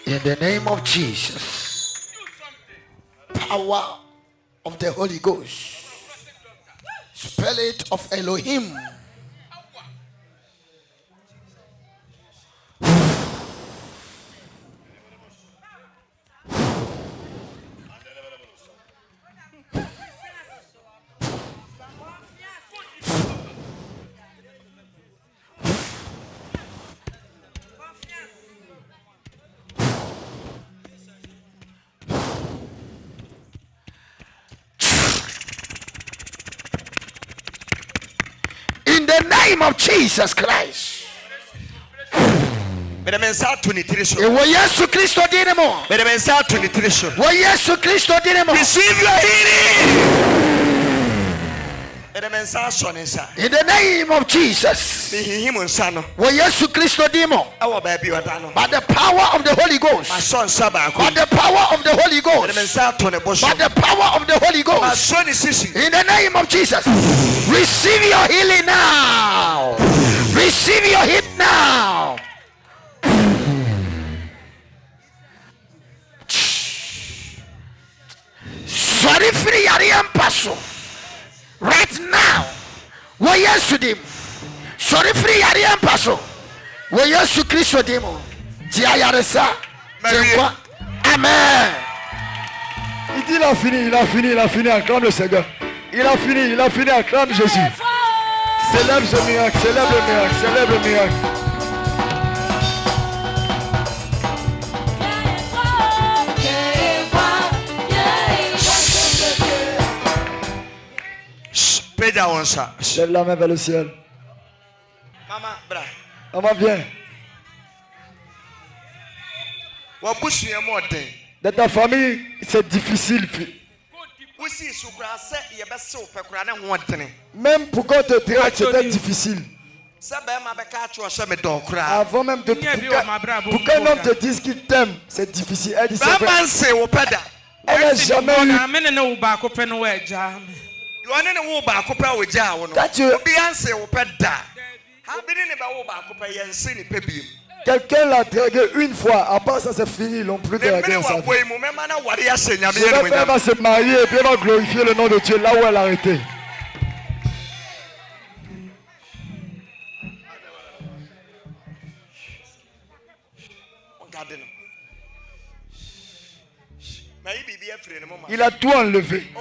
In the name of Jesus. Power of the Holy Ghost. Spirit of Elohim. In the name of Jesus Christ. Yesu Kristo dinemo. Yesu Kristo dinemo. Receive your healing. In the name of Jesus. Yesu Kristo dinemo. By the power of the Holy Ghost. By the power of the Holy Ghost. By the power of the Holy Ghost. In the name of Jesus. Receive your healing now. Receive your hit now. Sorry free Ariam Paso. Right now. Wo Yesu dim. Sorry free Ariam Paso. Wo Yesu Kristo dimo. Dia yaresa. Amen. Il dit il a fini, acclame le Seigneur. Il a fini, acclame Jésus. Célèbre ce miracle, célèbre le miracle. Lève la main vers le ciel. Maman, viens. Dans ta famille, c'est difficile. Même pour qu'on te traite, c'était difficile. Avant même de pour qu'un homme te dise qu'il t'aime, c'est difficile. Elle dit c'est vrai. Elle n'a jamais eu. Quelqu'un l'a dragué une fois, à part ça c'est fini, ils n'ont plus dragué en sa vie. Elle va se marier et puis elle va glorifier le nom de Dieu là où elle a arrêté. Il a tout enlevé.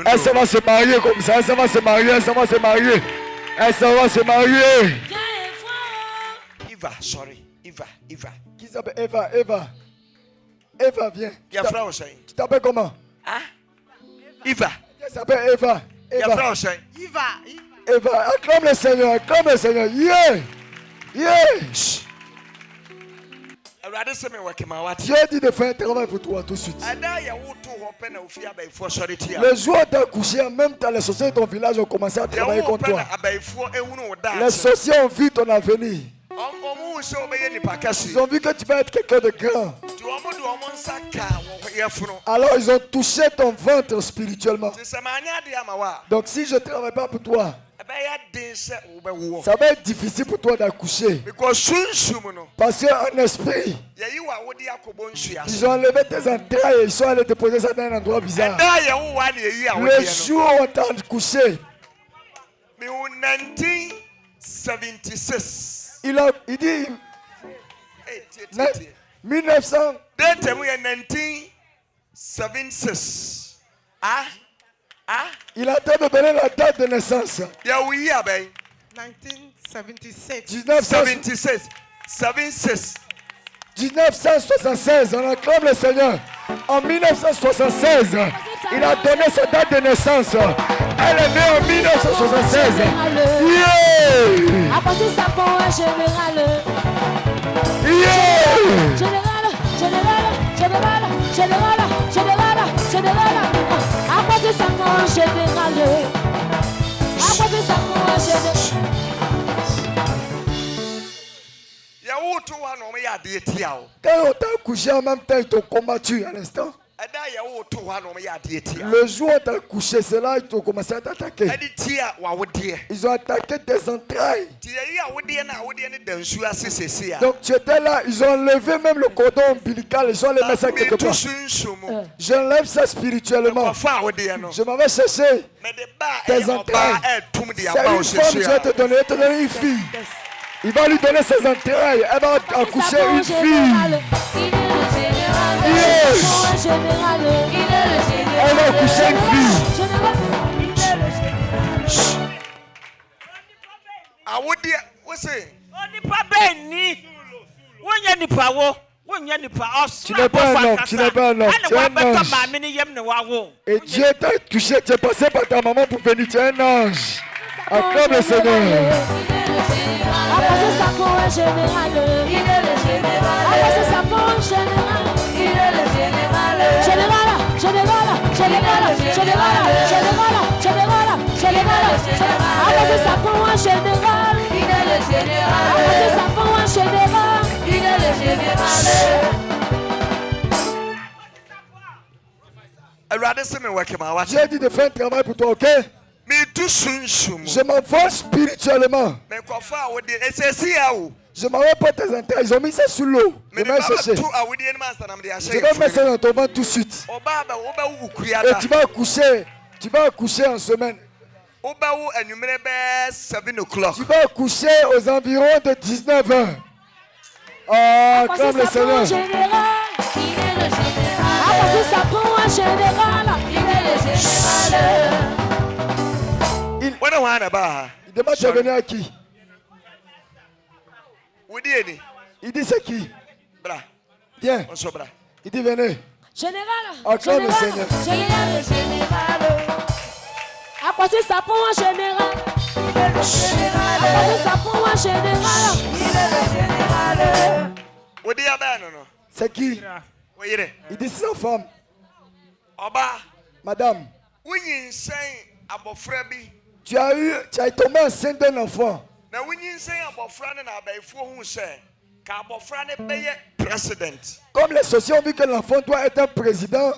Elle ça va se marier comme ça, elle ça va se marier. Eva. Qui s'appelle Eva? Eva, viens. Tu t'appelles comment? Eva. Elle s'appelle Eva. Eva, acclame le Seigneur. Dieu dit de faire un travail pour toi tout de suite. Le jour où tu as couché, en même temps, les sorciers de ton village ont commencé à travailler contre toi. Les sorciers ont vu ton avenir. Ils ont vu que tu vas être quelqu'un de grand. Alors ils ont touché ton ventre spirituellement. Donc si je ne travaille pas pour toi, ça va être difficile pour toi d'accoucher. Parce qu'en esprit, ils ont enlevé tes entrailles et ils sont allés te poser ça dans un endroit bizarre. Le jour où on t'a accouché, il dit 1976. Il a tenté de donner la date de naissance. 1976, on acclame le Seigneur. En 1976, il a donné sa date de naissance. Elle est née en 1976. À partir de ça, pour un général. Général. À partir de ça, pour un général. À partir de ça, pour un général. Quand on t'a couché en même temps, ils t'ont combattu à l'instant. Le jour où tu as couché, c'est là qu'ils ont commencé à t'attaquer. Ils ont attaqué tes entrailles. Donc tu étais là, ils ont enlevé même le cordon ombilical, ils ont les mis ça quelque part. J'enlève ça spirituellement. Je m'en vais chercher tes entrailles. C'est une femme, je vais te donner une fille. Il va lui donner ses entrailles. Elle va accoucher une fille. Yes. Elle va accoucher une fille. Tu n'es pas un homme, tu n'es pas un homme, tu es un ange. Et Dieu t'a touché, tu es passé par ta maman pour venir, tu es un ange. Acclame le Seigneur. Apportez ça pour un général. Il est le général. Apportez ça pour un général. Il est le général. Général, général, général, général, général, général, général. Apportez ça pour un général. Il est le général. Apportez ça pour un général. Il est le général. J'ai dit de faire un travail pour toi, ok? Je m'envole spirituellement. Je m'envoie pas tes intérêts. Ils ont mis ça sous l'eau. Je vais chercher. Je vais mettre ça dans ton ventre tout de suite. Et tu vas accoucher. Tu vas accoucher en semaine. Tu vas accoucher aux environs de 19h. Ah, comme le Seigneur. Apportez ça pour un général. Il est le général. Il demande de venir à qui? Il dit c'est qui? Viens. Il dit venez. Général. Acclame le Seigneur. Général. Apportez ça pour un général. Apportez ça pour un général. C'est qui? Il dit c'est sa femme. Madame. Tu as tombé enceinte d'un enfant. Comme les sorciers ont vu que l'enfant doit être un président.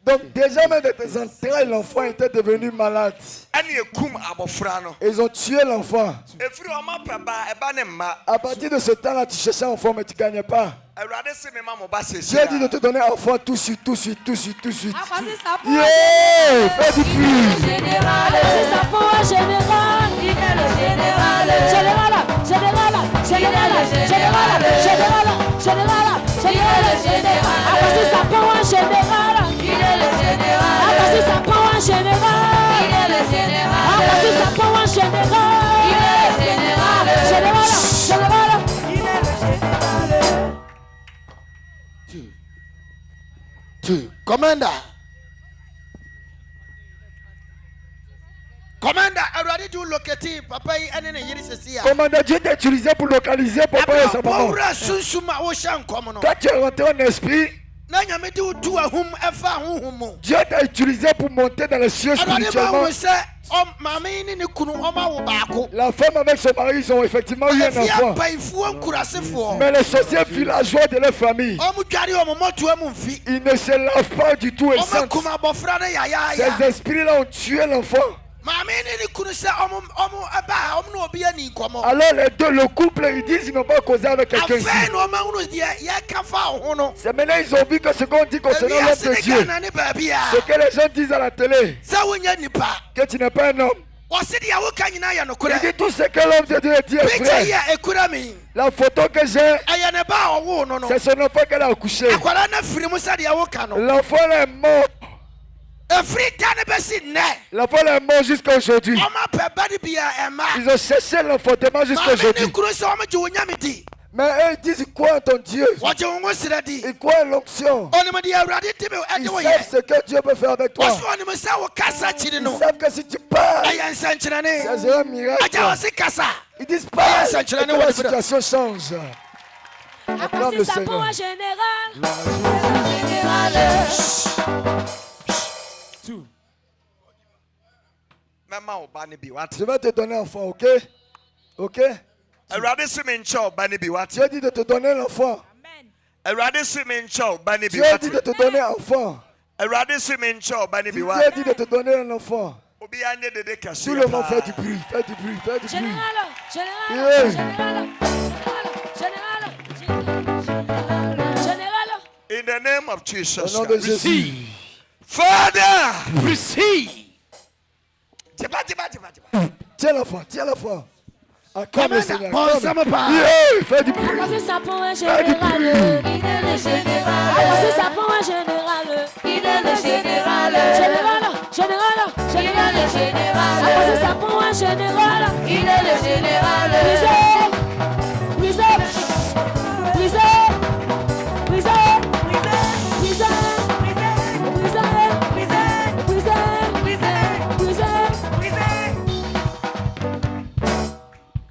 Donc déjà même de tes entrailles, l'enfant était devenu malade. Ils ont tué l'enfant. À partir de ce temps-là, tu cherchais un enfant mais tu ne gagnais pas. Dieu dit de te donner un enfant tout de suite, tout de suite, tout de suite, tout de suite. Yeah, fais du bruit. C'est ça pour un général. Il est le général. Général, général, général, général, général, général, général, général. Apportez ça pour un général. Il est le général. Apportez ça pour un général. Il est le général. Apportez ça pour un général. Il est le général. Général, général. Il est le général. Commander. Commandant, Dieu t'a utilisé pour localiser papa et sa maman. Quand tu es rentré en esprit, Dieu t'a utilisé pour monter dans les cieux spirituellement. La femme avec son mari, ils ont effectivement eu un enfant. Mais les sorciers villageois de leur famille, ils ne se lavent pas du tout et sentent. Ces esprits-là ont tué l'enfant. Alors les deux, le couple, ils disent qu'ils n'ont pas causé avec quelqu'un ici. C'est maintenant ils ont vu que ce qu'on dit concernant l'homme de Dieu, ce que les gens disent à la télé, que tu n'es pas un homme. Il dit tout ce que l'homme de Dieu dit est vrai. La photo que j'ai, c'est son enfant qu'elle a accouché. L'enfant est mort. L'enfant est mort jusqu'à aujourd'hui. Ils ont cherché l'enfantement jusqu'à aujourd'hui. Mais eux ils disent, ils croient en ton Dieu. Ils croient en l'onction. Ils savent ce que Dieu peut faire avec toi. Ils savent que si tu parles, c'est un miracle. Ils disent pas que la situation change. Apportez ça pour un général. Je vais te donner un enfant, ok? Ok? Dieu dit de te donner l'enfant. Dieu dit de te donner un enfant. Dieu dit de te donner un enfant. Tout le monde fait du bruit, fait du bruit, fait du bruit. Général. In the name of Jesus. Au nom de Jésus. Father, receive. Tiens l'enfant, tiens l'enfant. Acclame le Seigneur. Fais du bruit. Ça pour un général. Il est le général. Ça pour un général. Il est le général. Général, général, général, général. Ça pour un général. Il est le général. Brisé, brisé, brisé, brisé,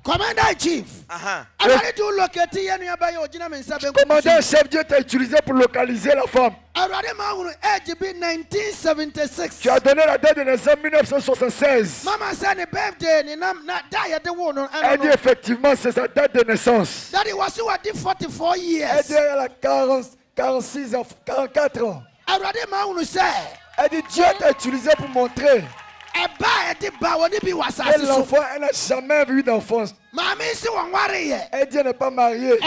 Commander-in-chief. Commandant-chef, Dieu t'a utilisé pour localiser la femme. 1976. Tu as donné la date de naissance 1976. Elle dit effectivement c'est sa date de naissance. Elle dit elle a 46 ans, 44 ans. Elle dit Dieu t'a utilisé pour montrer. Et l'enfant, elle n'a jamais vu d'enfance. Elle dit elle n'est pas mariée.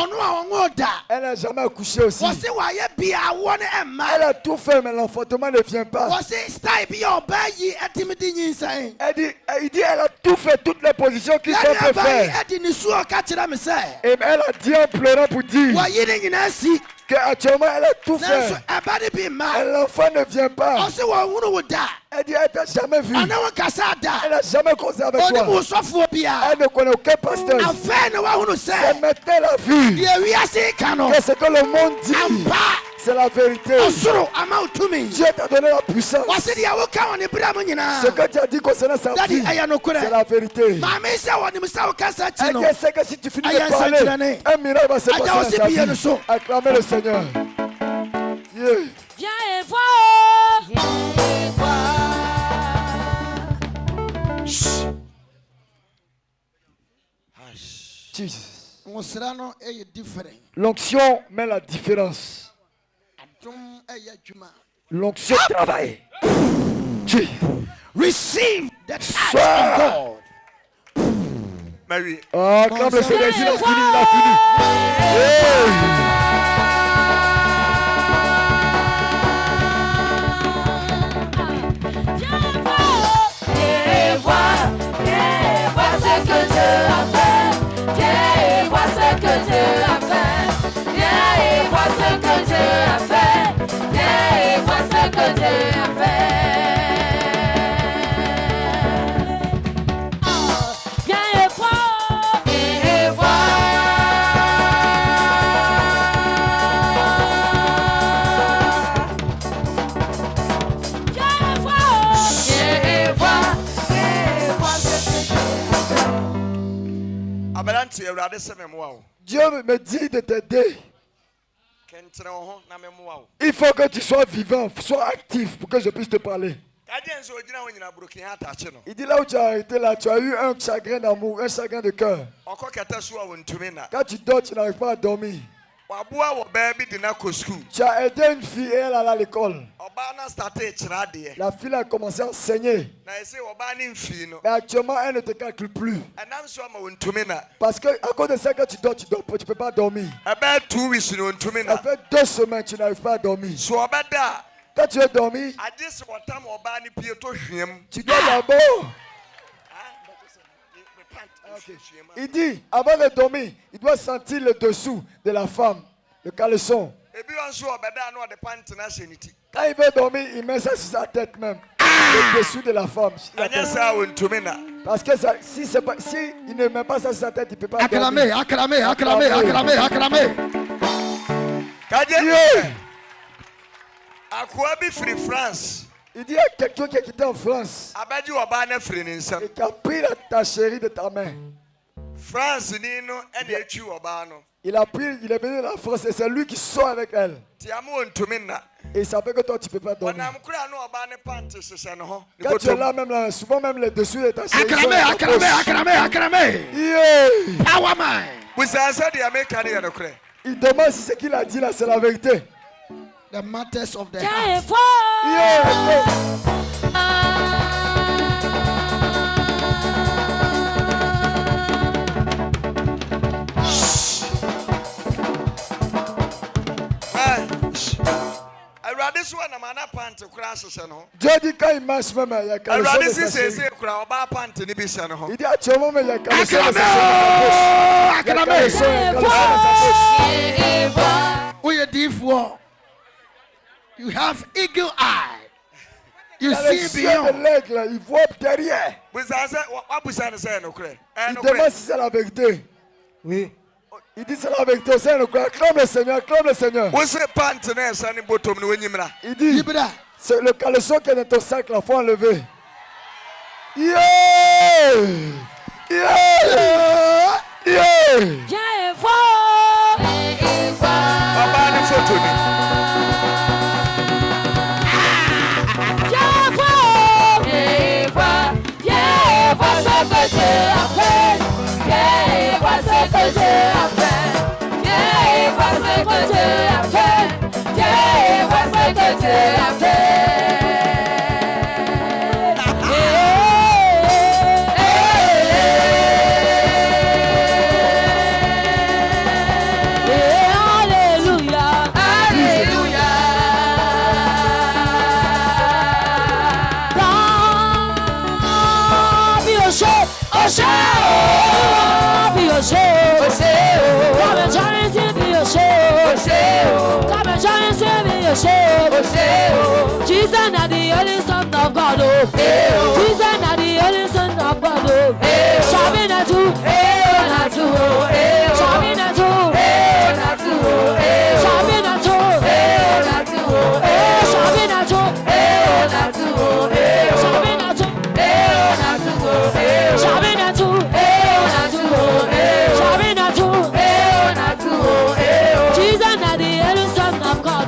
Elle n'a jamais accouché aussi. Elle a tout fait, mais l'enfantement ne vient pas. Il dit elle a tout fait, toutes les positions qu'il faut faire. Et elle a dit en pleurant pour dire qu'actuellement elle a tout fait. Et l'enfant ne vient pas. Elle dit elle t'a jamais vu. Elle n'a jamais causé avec toi. Elle ne connaît aucun pasteur. C'est maintenant la vue. Que ce que le monde dit, c'est la vérité. Dieu t'a donné la puissance. Ce que tu as dit concernant sa vie, c'est la vérité. Elle dit c'est que si tu finis de parler, un miracle va se passer dans sa vie. Acclamez le Seigneur. Viens et vois. Jesus. L'onction met la différence. L'onction travaille. Receive the touch of God. Mary. Oh, comme le Seigneur, il a fini, il a fini. Viens voir ce que Dieu a fait. Viens voir ce que Dieu a fait. Viens voir ce que Dieu a fait. Viens voir ce que Dieu a fait. Viens voir. Viens voir. Viens voir. Viens voir ce que Dieu a fait. Dieu me dit de t'aider. Il faut que tu sois vivant, sois actif pour que je puisse te parler. Il dit là où tu as arrêté, là, tu as eu un chagrin d'amour, un chagrin de cœur. Quand tu dors, tu n'arrives pas à dormir. Tu as aidé une fille et elle allait à l'école. La fille a commencé à enseigner. Mais actuellement, elle ne te calcule plus. Parce que à cause de ça, quand tu dors, tu ne peux pas dormir. Ça fait 2 semaines que tu n'arrives pas à dormir. Quand tu veux dormir, tu dois d'abord. Il dit, avant de dormir, il doit sentir le dessous de la femme, le caleçon. Quand il veut dormir, il met ça sur sa tête même. Le dessous de la femme. Parce que ça, si il ne met pas ça sur sa tête, il ne peut pas dormir. Acclamez. Il dit à quelqu'un qui est quitté en France et qui a pris ta chérie de ta main. Il est venu de la France et c'est lui qui sort avec elle. Et il savait que toi tu ne peux pas dormir. Quand tu es là, même souvent même les dessous de ta chérie. Acclamez. Yeah. Power man. Il demande si ce qu'il a dit là, c'est la vérité. The matters of the heart. Dieu dit quand il marche même, il y a caleçon de sa chérie. Il dit actuellement, mais il y a caleçon de sa chérie. You have eagle eye. You Il see beyond. l'aigle, il voit derrière. Il demande si c'est la vérité. Oui. Il dit c'est la vérité. Acclame le Seigneur, acclame le Seigneur. Il dit, c'est le caleçon qui est dans ton sac, là, il faut enlever. Yeah! Yeah! Yeah! Viens et vois. Jesus not the only son of God. Jesus not the only son of God. Shabby na tu, na tu, Shabby na tu, na tu, Shabby na tu, na tu, Shabby na tu, na tu, Shabby na tu, na tu, Shabby na tu, na tu, Shabby na tu, na tu. Jesus not the only son of God.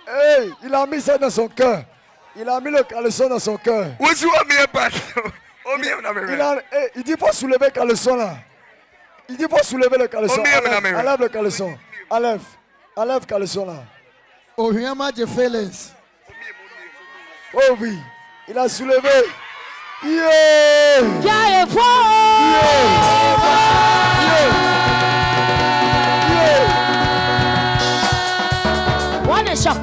Hey, il a mis ça dans son cœur. Il a mis le caleçon dans son cœur. Il dit faut soulever le caleçon là. Il dit faut soulever le caleçon. Enlève le caleçon. Enlève le caleçon là. Oh, here my feelings. Oh oui, il a soulevé. Yeah! Yeah! One is shot.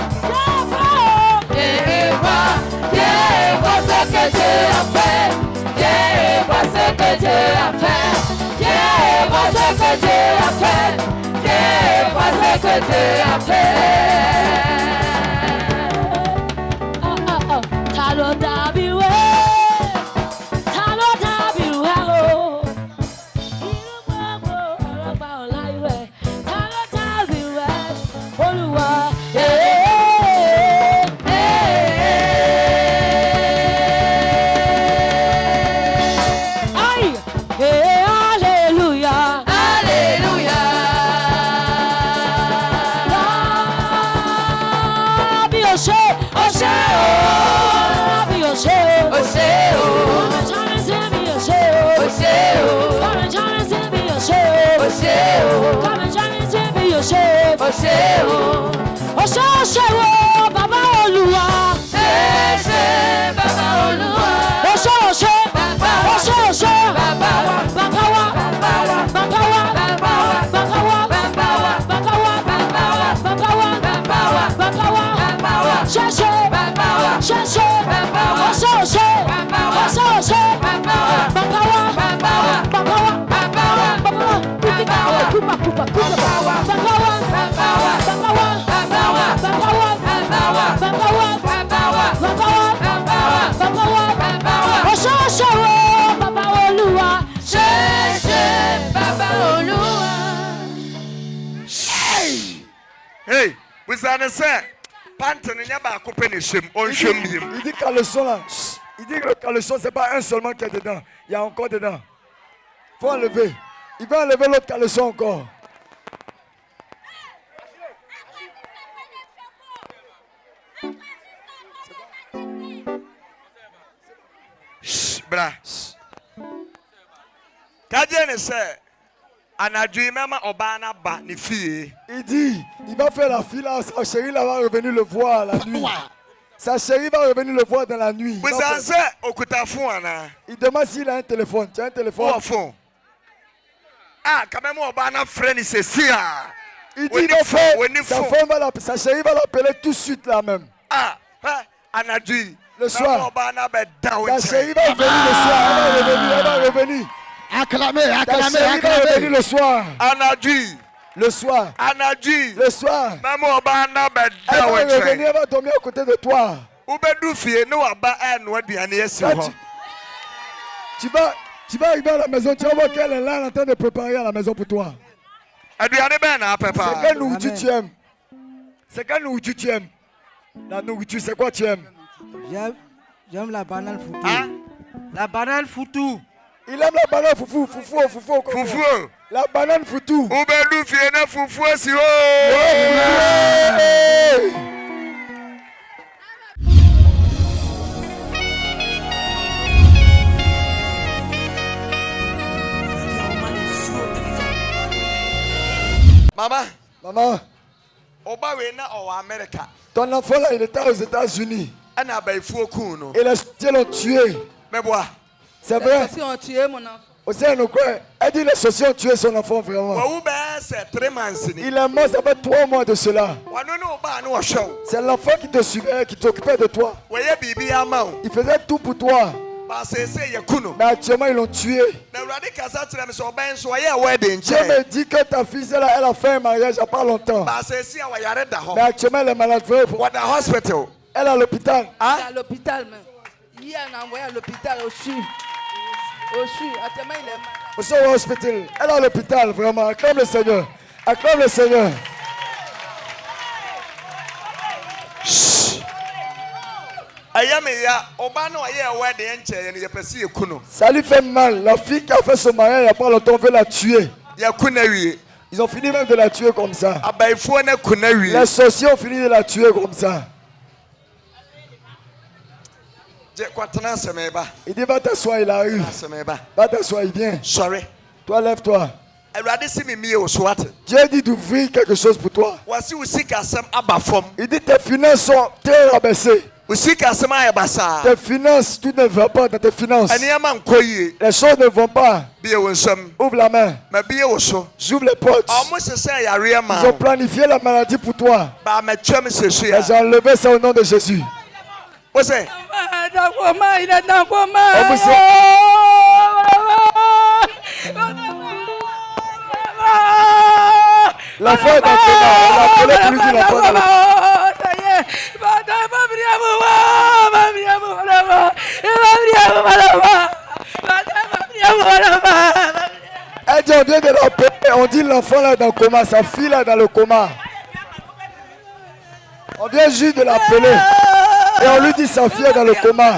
Baba Olúwa. Baba Olúwa. Baba Hey, vous allez faire. Il dit caleçon là. Il dit que le caleçon, c'est pas un seulement qui est dedans. Il y a encore dedans. Il faut enlever. Il va enlever l'autre caleçon encore. bra. Kajene se anadwi mama obana ba ni fie. Il dit, il va faire la file là, sa chérie là va revenir le voir la nuit. Sa chérie va revenir le voir dans la nuit. Vous savez okutafo ana. Il demande s'il a un téléphone. Tu as un téléphone? Oh phone. Ah, quand même obana friend c'est ça. Il dit sa chérie va l'appeler tout de suite là même. Ah, anadwi. Le soir. La chérie va revenir le soir. Elle va revenir. Acclamez. Va revenir le soir. Anadwi. Le soir. Anadwi. Le soir. Elle va revenir, elle va dormir à côté de toi. Tu vas arriver à la maison, tu vas voir qu'elle est là en train de préparer à la maison pour toi. C'est quelle nourriture tu aimes? C'est quelle nourriture tu aimes? La nourriture, c'est quoi tu aimes? J'aime la banane foutou. Hein? La banane foutou. Il aime la banane foufou. Foufou. La banane foutou. Foufou si Maman. Ton enfant là, il était aux États-Unis. Et les l'ont tué. Mais bois. C'est vrai. Les sorciers ont tué mon enfant. Elle dit les sorciers ont tué son enfant vraiment. Il est mort, ça fait 3 mois de cela. C'est l'enfant qui te suivait, qui t'occupait de toi. Il faisait tout pour toi. Mais actuellement ils l'ont tué. Dieu me dit que ta fille là, elle a fait un mariage il n'y a pas longtemps. Mais actuellement elle est malade. Elle est à l'hôpital. Elle est à l'hôpital même. Hier on a envoyé à l'hôpital au CHU. Actuellement il est malade. Elle est à l'hôpital vraiment. Acclame le Seigneur. Acclame le Seigneur. Ça lui fait mal. La fille qui a fait ce mariage il n'y a pas longtemps, on veut la tuer. Ils ont fini même de la tuer comme ça. Les sorciers ont fini de la tuer comme ça. Il dit va t'asseoir, il arrive. Va t'asseoir, il vient. Toi lève-toi. Dieu dit d'ouvrir quelque chose pour toi. Il dit tes finances sont très rabaissées. Tes finances, tout ne va pas dans tes finances. Les choses ne vont pas. Ouvre la main. J'ouvre les portes. Ils ont planifié la maladie pour toi. J'ai enlevé ça au nom de Jésus. L'enfant est dans le coma. On a appelé pour lui dire l'enfant est dans le Elle dit on vient de l'appeler. On dit l'enfant là est dans le coma. Sa fille là est dans le coma. On vient juste de l'appeler. Et on lui dit sa fille est dans le coma.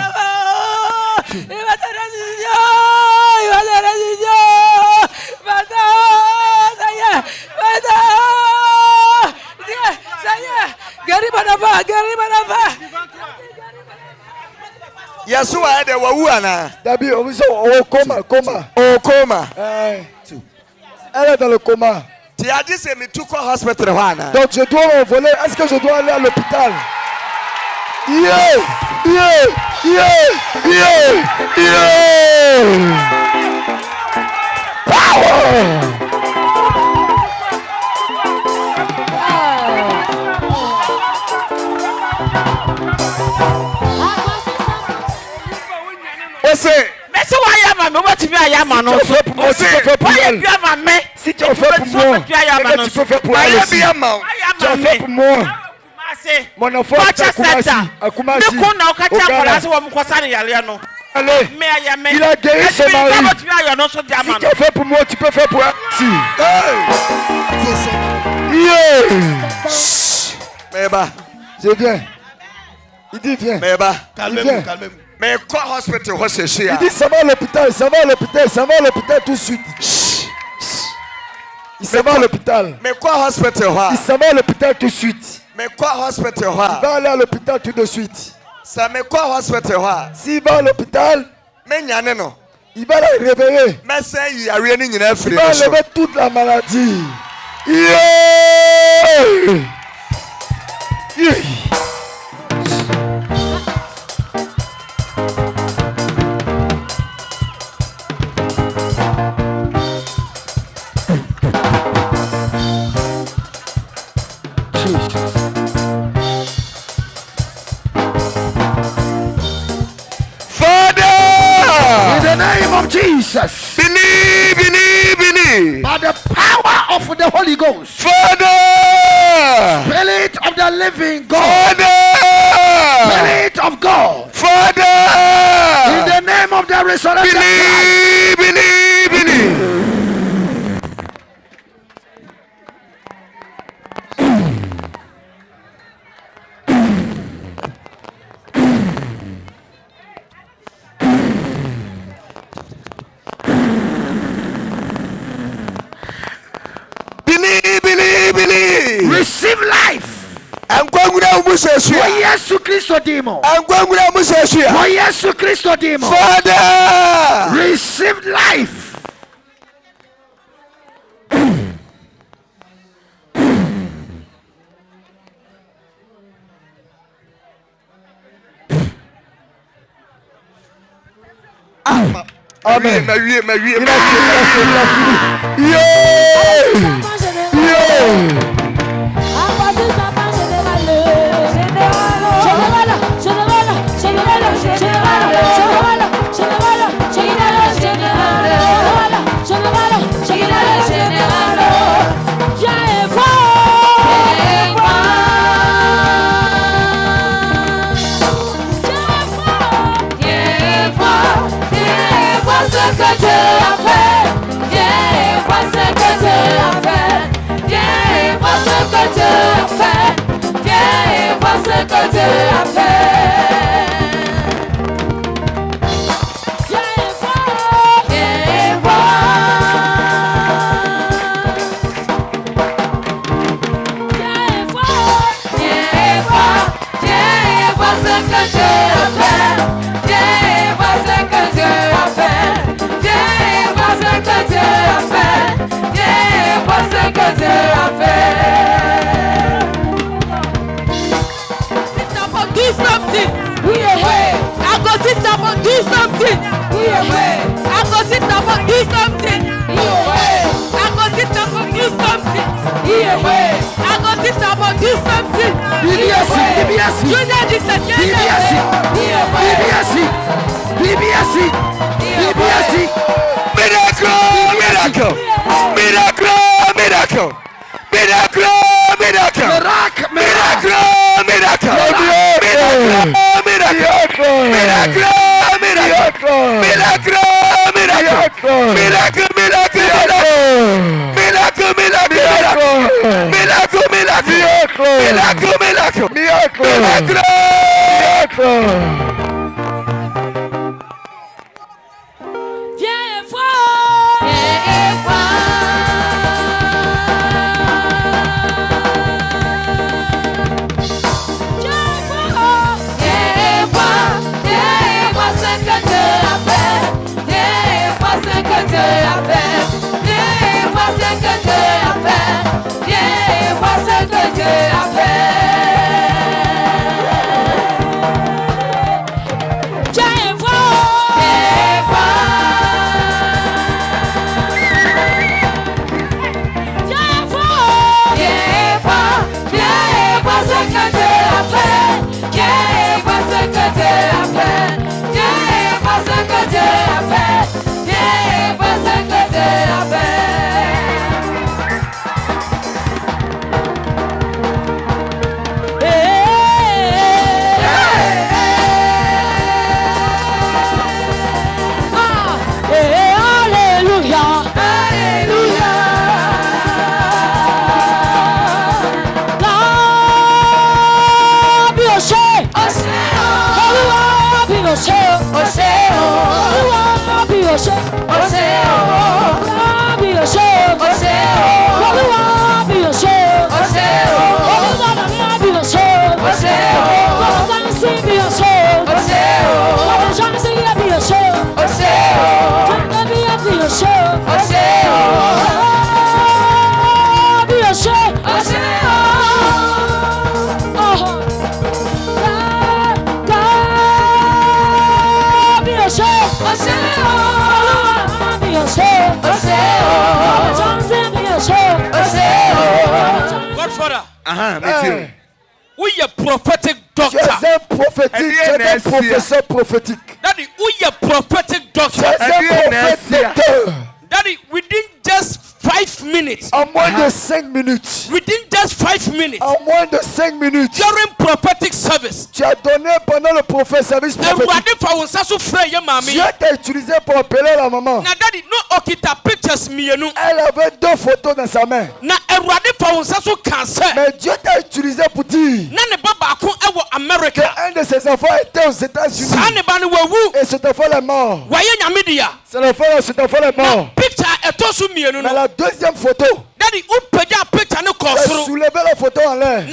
Yasuwa ede wawuana. Dabi, on dit au coma. Elle est dans le coma. Donc je dois m'envoler. Est-ce que je dois aller à l'hôpital? Power! Mais si on va tu fais pour moi, tu peux faire pour elle. Si tu en fais pour moi, tu peux faire pour elle aussi. Tu en fais pour moi. Mon enfant est à Kumasi. Allez, il a guéri son mari. Si tu en fais pour moi, tu peux faire pour elle aussi. Je viens. Il dit viens. Calmez-vous. Mais quoi hospital? Il dit ça va à l'hôpital, tout de suite. Il s'en va à l'hôpital. Mais quoi hospital? Il s'en va à l'hôpital tout de suite. Mais quoi hospital? Il va aller à l'hôpital tout de suite. Ça mais quoi hospital? S'il va à l'hôpital, Il va la révéler. Mais c'est il va lever toute la maladie. Yeah. Yeah. Jesus. Believe. By the power of the Holy Ghost. Father. Spirit of the living God. Father. Spirit of God. Father. In the name of the resurrected Christ. Believe. Receive life. Yesu Christo demo. Yesu Christo demo. Father, receive life. Amen. Be your show. Godfather. We are prophetic doctor. Tu es un prophétique, tu es un professeur prophétique. Daddy, we are prophetic doctor. Tu es un prophète docteur. Daddy, within just 5 minutes. En moins de 5 minutes. Within just 5 minutes. En moins de 5 minutes. During prophetic service. Tu as donné pendant le service prophétique. Dieu t'a utilisé pour appeler la maman. Now, Daddy, no okita pictures me. Elle avait 2 photos dans sa main. Mais Dieu t'a utilisé pour dire qu'un de ses enfants était aux États-Unis. Et cet enfant est mort. C'est l'enfant de cet enfant est mort. Mais la deuxième photo, tu as soulevé la photo en l'air.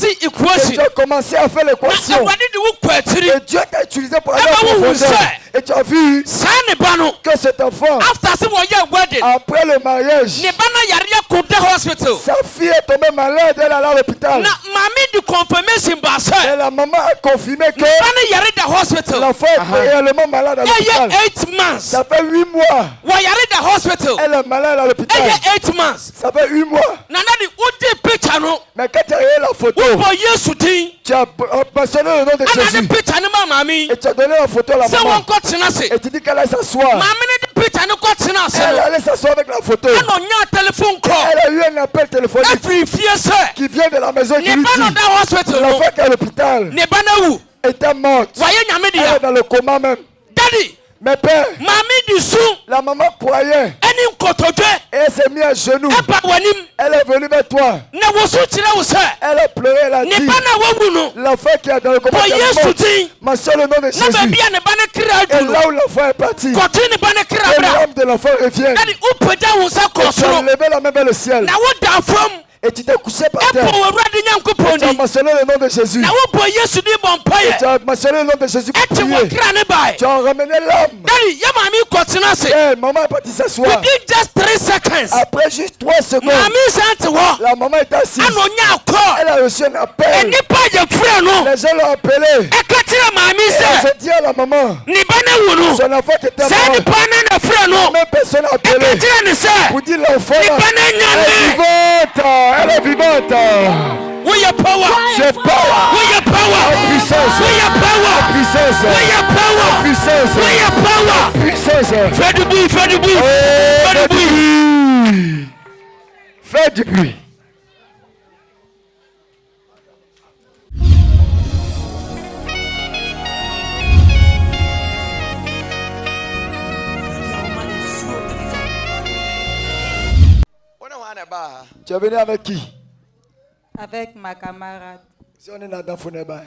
Et tu as commencé à faire l'équation. Et Dieu t'a utilisé pour aller en profondeur. Et tu as vu que cet enfant, après le mariage, sa fille est tombée malade, elle est allée à l'hôpital. Et la maman a confirmé que l'enfant est réellement malade à l'hôpital. Ça fait 8 mois. Elle est malade à l'hôpital. Ça fait 8 mois. Mais quand tu as regardé la photo, tu as mentionné le nom de Jésus. Et tu as donné la photo à la maman. Et tu dis qu'elle allait s'asseoir. Elle allait s'asseoir avec la photo. Elle a eu un appel téléphonique qui vient de la maison qui lui dit l'enfant qui est à l'hôpital était morte. Elle est dans le coma même. Mais père, la maman croyait et elle s'est mise à genoux. Elle est venue vers toi. Elle a pleuré, elle a dit l'enfant qui est dans le coma mentionne le nom de Jésus. Et là où l'enfant est parti, et l'âme de l'enfant revient. Et tu as levé la main vers le ciel. Et tu t'es couché par terre. Et tu as mentionné le nom de Jésus. Et tu as mentionné le nom de Jésus pour prier. Tu as ramené l'âme. Et maman est partie s'asseoir. Après juste 3 secondes, la maman est assise. Elle a reçu un appel. Les gens l'ont appelé. Et je dis à la maman, son enfant qui était mort, même personne n'a appelé pour dire l'enfant est vivante. Elle est vivante. We are power. C'est power. We are power. Puissance. We are power. Puissance. We are power. Puissance. We are power. Puissance. Fais du bruit. Fais du bruit. Fais du bruit. Fais du bruit. Tu es venu avec qui? Avec ma camarade. Si on est dans Foneba.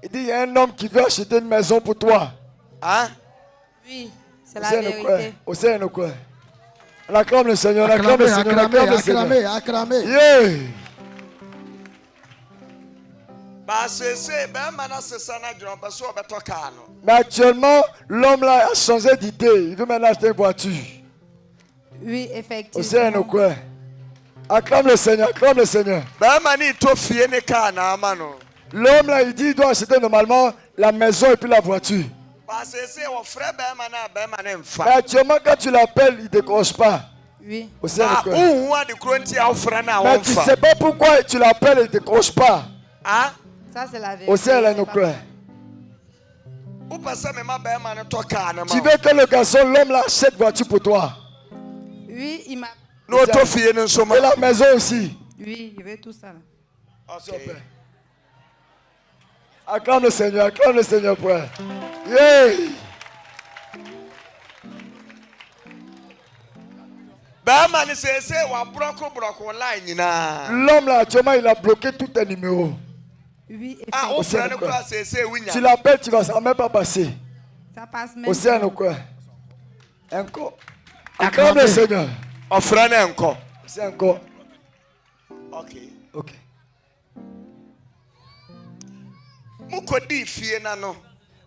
Il dit il y a un homme qui veut acheter une maison pour toi. Hein? Oui, c'est la vérité. Au sein de quoi? On acclame le Seigneur, on acclame le Seigneur. Acclamez. Yeah. Mais actuellement, l'homme là a changé d'idée. Il veut maintenant acheter une voiture. Oui, effectivement. Acclame le Seigneur, acclame le Seigneur. L'homme là, il dit qu'il doit acheter normalement la maison et puis la voiture. Mais actuellement, quand tu l'appelles, il ne décroche pas. Oui. Mais tu ne sais pas pourquoi tu l'appelles et il ne décroche pas. Ça, c'est la vérité. Tu veux que le garçon, l'homme, là, achète voiture pour toi? Oui, il m'a. Et la maison aussi. Oui, il veut tout ça. Okay. Acclame le Seigneur, frère. Yeah. L'homme là, actuellement, il a bloqué tous tes numéros. Oui, tu l'appelles, tu vas même pas passer. Ça passe même. Encore. Acclame le Seigneur. C'est encore. Ok.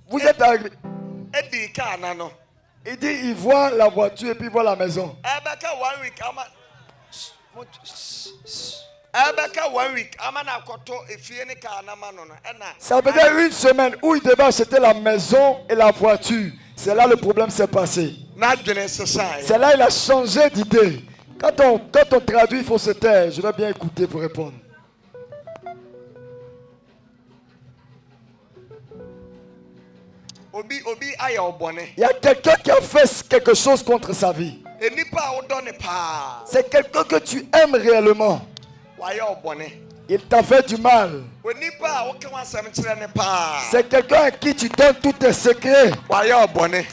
Vous êtes arrivé. Il dit, il voit la voiture et puis il voit la maison. Ça veut dire une semaine où il devait acheter la maison et la voiture. C'est là le problème s'est passé. C'est là il a changé d'idée. Quand on traduit, il faut se taire. Je vais bien écouter pour répondre. Il y a quelqu'un qui a fait quelque chose contre sa vie. C'est quelqu'un que tu aimes réellement. Il t'a fait du mal. C'est quelqu'un à qui tu donnes tous tes secrets.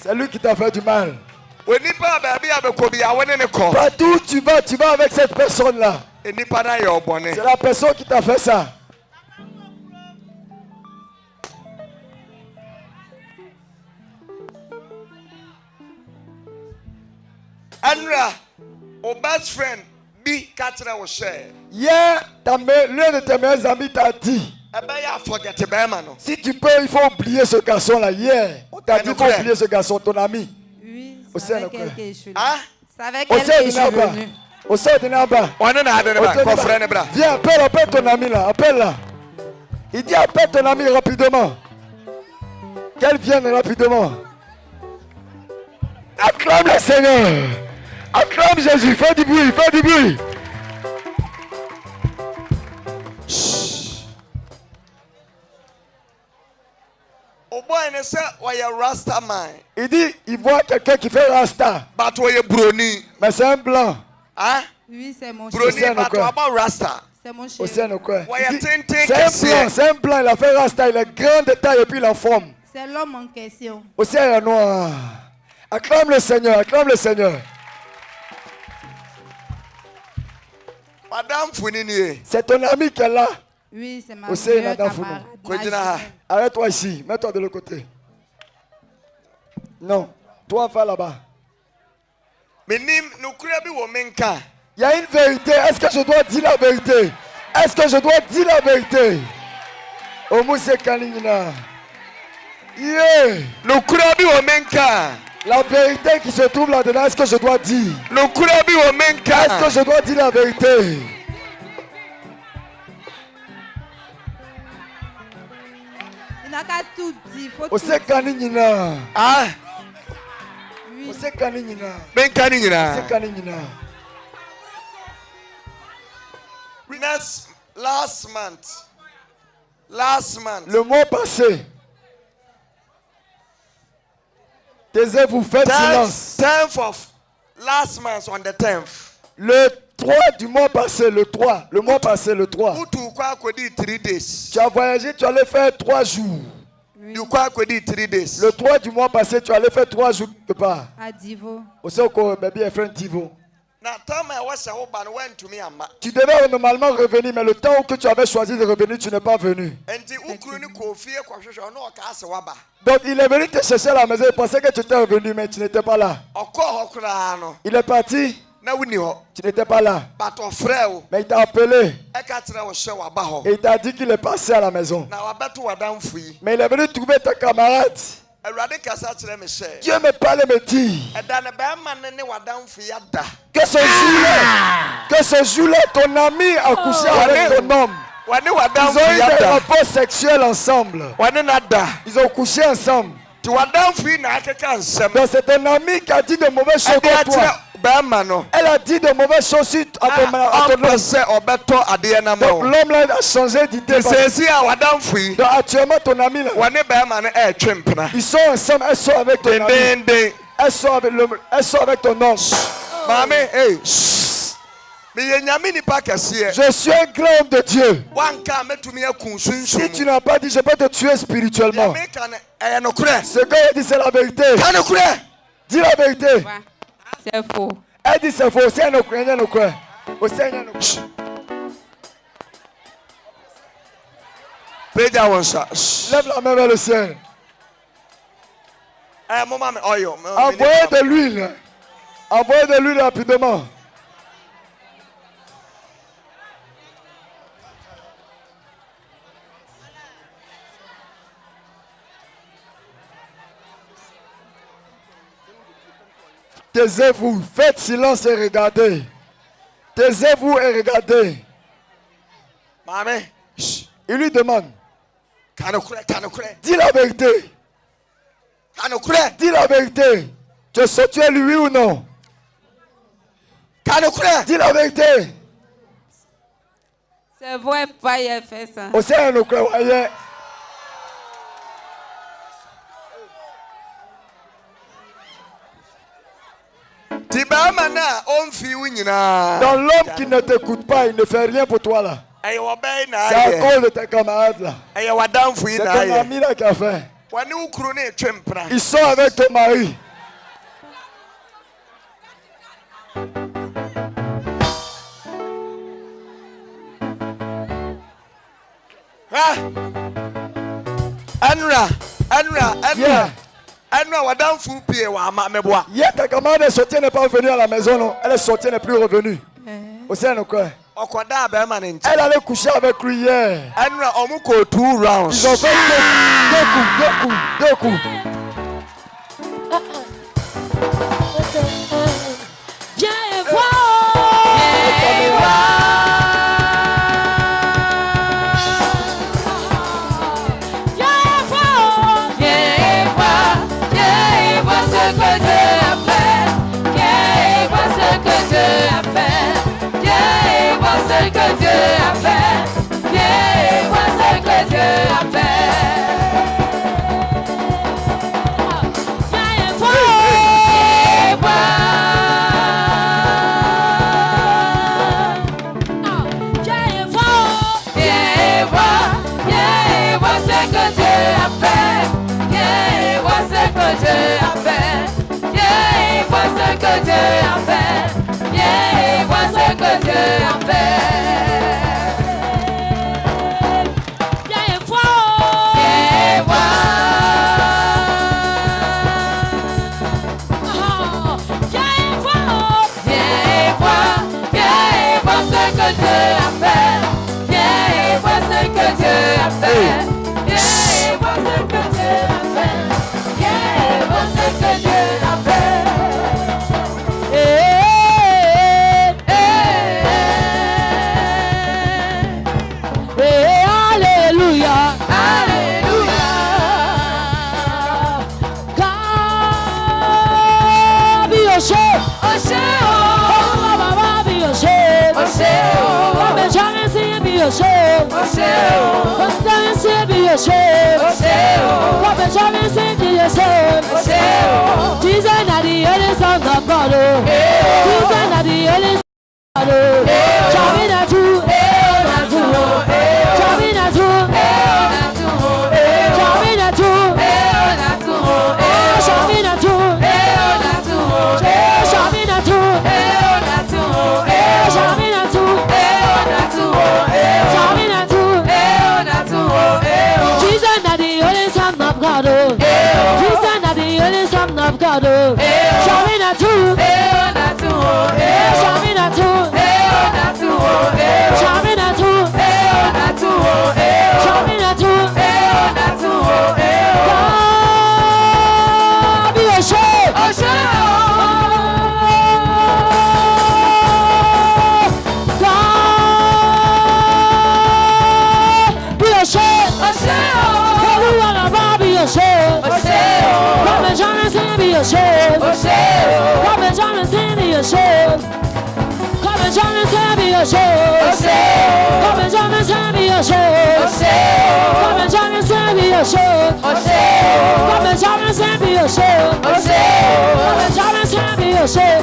C'est lui qui t'a fait du mal. Partout où tu vas avec cette personne-là. C'est la personne qui t'a fait ça. Andrea, your best friend, be catcher was share. Hier, l'un de tes meilleurs amis t'a dit. Si tu peux, il faut oublier ce garçon-là. Hier, on t'a dit qu'il faut oublier ce garçon, ton ami. Oui, c'est avec elle que je suis là. Hein? C'est avec elle que je suis venu. Au sein de Naba. Viens, appelle ton ami là. Appelle-la. Il dit appelle ton ami rapidement. Qu'elle vienne rapidement. Acclame le Seigneur. Acclame Jésus. Fais du bruit, fais du bruit. Il dit, il voit quelqu'un qui fait Rasta. Mais c'est un blanc. Hein? Oui, c'est mon chéri. C'est mon chéri. C'est un blanc, il a fait Rasta. Il est grand de taille et puis il a forme. C'est l'homme en question. Aussi un noir. Acclame le Seigneur, acclame le Seigneur. Madame Founini. C'est ton ami qui est là. Oui, c'est ma meilleure camarade. Arrête-toi ici, mets-toi de l'autre côté. Non, toi va là-bas. Il y a une vérité. Est-ce que je dois dire la vérité? Est-ce que je dois dire la vérité? Omuse Kanina. Yeah. La vérité qui se trouve là-dedans, est-ce que je dois dire? Est-ce que je dois dire la vérité? Il n'a qu'à tout dire. Ose Kanina. Ah. Ose Kanina. Ben Kanina. Ose Kanina. Last month. Le mois passé. Taisez-vous, faites silence. 10th of last month on the 10th. Le 3 du mois passé, le 3. Le mois passé, le 3. Tu as voyagé, tu allais faire 3 jours. Oui. Le 3 du mois passé, tu allais faire 3 jours quelque part. À Divo. Aussi, baby, frère Divo. Tu devais normalement revenir, mais le temps où tu avais choisi de revenir, tu n'es pas venu. Donc il est venu te chercher à la maison, il pensait que tu étais revenu, mais tu n'étais pas là. Il est parti, tu n'étais pas là. Mais il t'a appelé et il t'a dit qu'il est passé à la maison. Mais il est venu trouver ta camarade. Dieu me parle et me dit que ce jour-là, ton ami a couché avec ton homme. Ils ont eu des rapports sexuels ensemble. Ils ont couché ensemble. Donc c'est ton ami qui a dit de mauvaises choses contre toi. Elle a dit de mauvaises choses à ton homme. Donc l'homme là a changé d'idée. Donc actuellement ton ami là, ils sont ensemble, elle sort avec ton ami. Elle sort avec ton homme. Je suis un grand homme de Dieu. Si tu n'as pas dit, je peux te tuer spirituellement. Ce gars dit c'est la vérité. Dis la vérité. C'est faux. Elle dit c'est faux. C'est un Ukrainien. Lève la main vers le ciel. Envoyez de l'huile. Envoyez de l'huile rapidement. Taisez-vous, faites silence et regardez. Taisez-vous et regardez. Maman. Il lui demande. Dis la vérité. Dis la vérité. Tu es sorti lui ou non? Dis la vérité. C'est vrai, pas il a fait ça. Aussi, on nous croyait. Dans l'homme qui ne t'écoute pas, il ne fait rien pour toi là. C'est à cause de tes camarades là. C'est ton ami là qui a fait. Ils sont avec ton mari. Hier, ta camarade est sortie, elle n'est pas revenue à la maison, non. Elle est sortie, elle n'est plus revenue. Aussi, elle nous croit. Elle allait coucher avec lui hier. Ils ont fait deux coups. Viens et vois.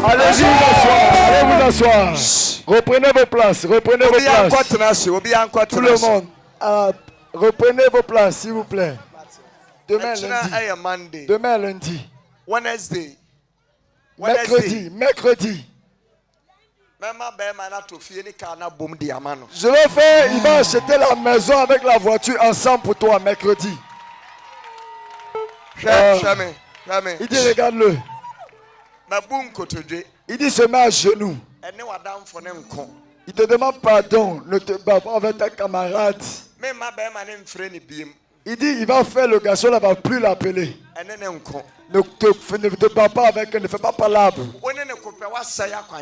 Allez-y vous asseoir. Reprenez vos places. Reprenez vos places. Tout le monde. Reprenez vos places, s'il vous plaît. Demain lundi. Demain lundi. Wednesday. Mercredi. Je vais faire, il va acheter la maison avec la voiture ensemble pour toi mercredi. Il dit regarde-le. Il dit se met à genoux. Il te demande pardon. Ne te bats pas avec ta camarade. Il dit il va faire le garçon, ne va plus l'appeler. Ne te bats pas avec elle, ne fais pas palabre.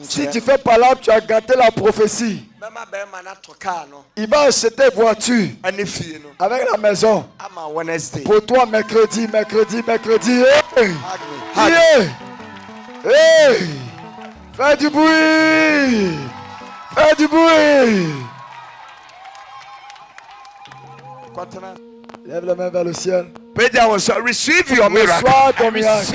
Si tu fais pas là, tu as gâté la prophétie. Il va acheter une voiture avec la maison. Pour toi, mercredi. Hey! Hey! Hey! Fais du bruit! Fais du bruit! Lève la main vers le ciel. Receive your miracle. Reçois ton miracle.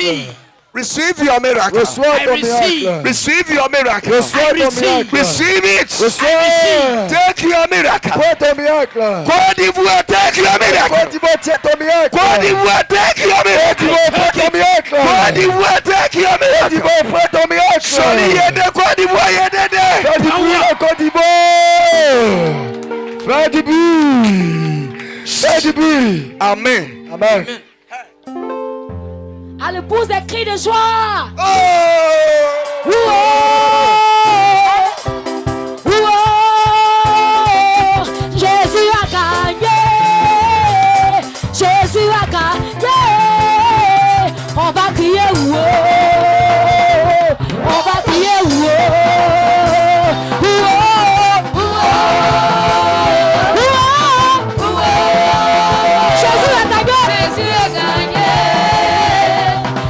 Receive your miracle. Reçois ton miracle. Receive your miracle. Reçois ton miracle. Receive it. Reçois. Take your miracle. Prends ton miracle. Côte d'Ivoire, take your miracle. Côte d'Ivoire, tiens ton miracle. Côte d'Ivoire, take your miracle. Prends ton miracle. Côte d'Ivoire, take your Côte miracle. d'Ivoire, prends ton miracle. Soli yede Côte d'Ivoire yede. Fais du bruit en Côte d'Ivoire. Fais du bruit. Fais du bruit. Amen. Amen. À l'épouse des cris de joie. Oh! Jésus a gagné. Jésus a gagné. On va crier on va crier Jésus a gagné.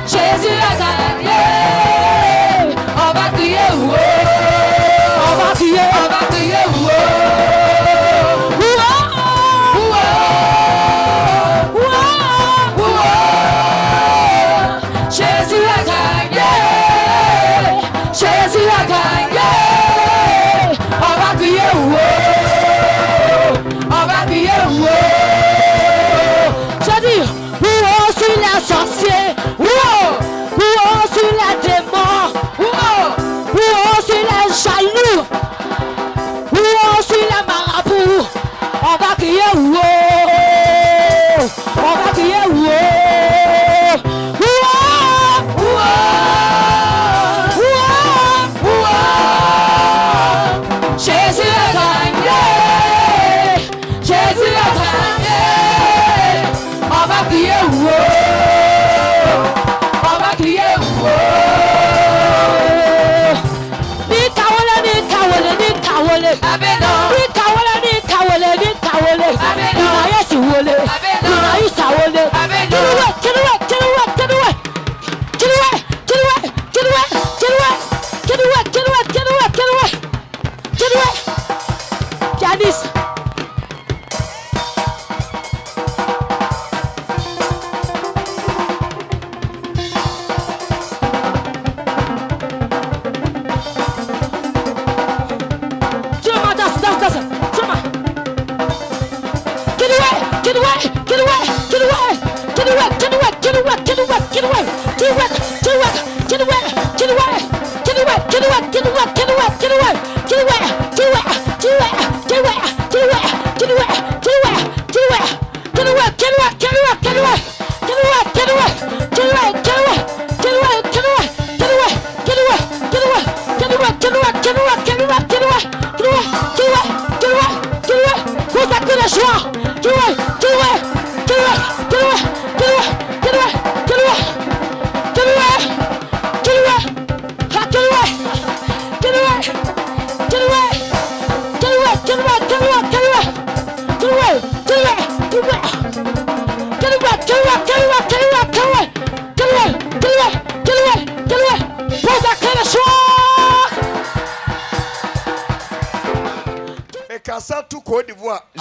Jésus a gagné. On va crier Jésus a gagné. Jésus a gagné. On va crier Je dis, sur les sorciers, sur les démons, sur les jaloux, sur les marabouts, on va crier Jésus a gagné. Jésus a gagné. On va crier on va crier Janice.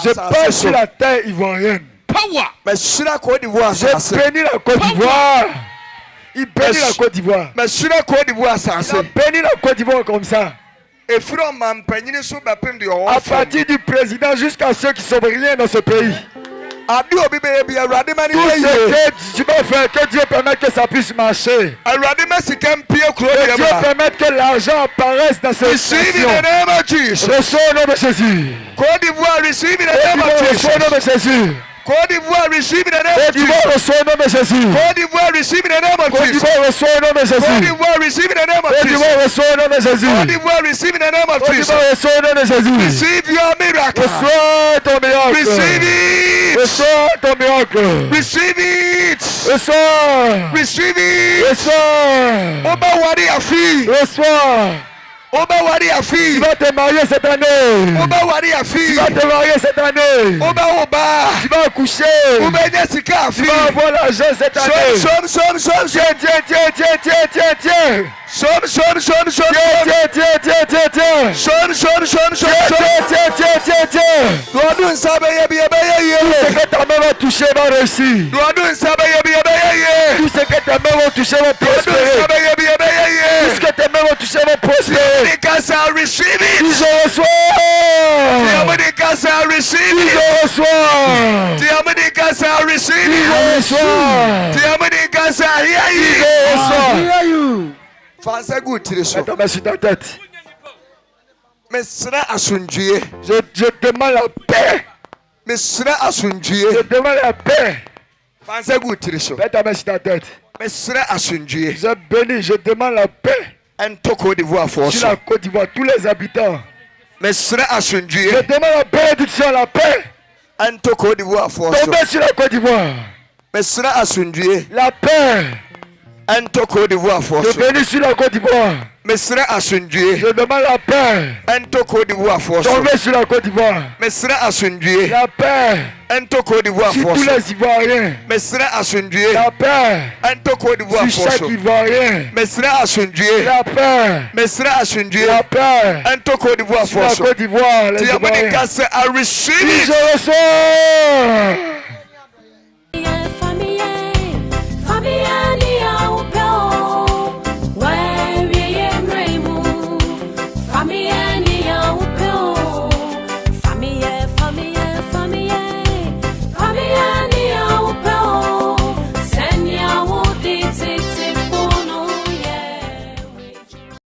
Je passe sur la terre ivoirienne. Je bénis la Côte d'Ivoire. Il bénit la Côte d'Ivoire. Il bénit la Côte d'Ivoire comme ça. À partir du président jusqu'à ceux qui ne sont rien dans ce pays. Tout ce que tu vas faire, que Dieu permette que ça puisse marcher. Que Dieu permette que l'argent apparaisse dans cette nation. Reçois au nom de Jésus. Côte d'Ivoire, receive in the name of Jesus. Reçois au nom de Jésus. Côte d'Ivoire, receive in the name of Jesus. Reçois au nom de Jésus. Côte d'Ivoire, receive in the name of Côte Jesus. d'Ivoire, reçois au nom de Jésus. Côte d'Ivoire, receive in the name of Côte Jesus. d'Ivoire, reçois au nom de Jésus. Côte d'Ivoire, receive in the name of Côte Jesus. d'Ivoire, reçois au nom de Jésus. Receive your miracle. Reçois ton miracle. Receive it. Reçois ton miracle. Receive it. Reçois. Receive it. Reçois. Oba wari afi. Reçois. Oba wari afi. Tu vas te marier cette année. Oba wari afi. Tu vas te marier cette année. Oba. Tu vas accoucher. Oba nyesika afi. Tu vas avoir l'argent cette année. Som. Tiens. Som. Dodo nsabe ye. Tout ce que ta main va toucher va réussir. Dodo nsabe ye. Tout ce que ta main va toucher va prospérer. Tout ce que ta main va toucher va prospérer. Because I receive it. Je reçois. Because I receive it. Je reçois. Because I receive it. Je reçois. Because I hear you. Je reçois. Fancy good to the show. Mets ta main sur ta tête. Mesra asunjie. Je demande la paix. Mesra asunjie. Je demande la paix. Fancy good to the show. Mets ta main sur ta tête. Mesra asunjie. Je bénis, je demande la paix. En Côte d'Ivoire for Sur la Côte d'Ivoire, tous les habitants. Mesra asunjie. Je demande la bénédiction, la paix. En Côte d'Ivoire for Tombez sur la Côte d'Ivoire. Mesra asunjie. La paix. En Côte d'Ivoire for Je bénis sur la Côte d'Ivoire. Mesra asunjie. Je demande la paix. En Côte d'Ivoire for Tombez sur la Côte d'Ivoire. Mesra asunjie. La paix. En Côte d'Ivoire Sur for tous les Ivoiriens. Mesra asunjie. La paix. En Côte d'Ivoire Sur for chaque Ivoirien. Mesra asunjie. La paix. Mesra asunjie. La paix. En Côte d'Ivoire Sur la for Côte d'Ivoire. Les Diamond Ivoiriens. I receive it. Je reçois.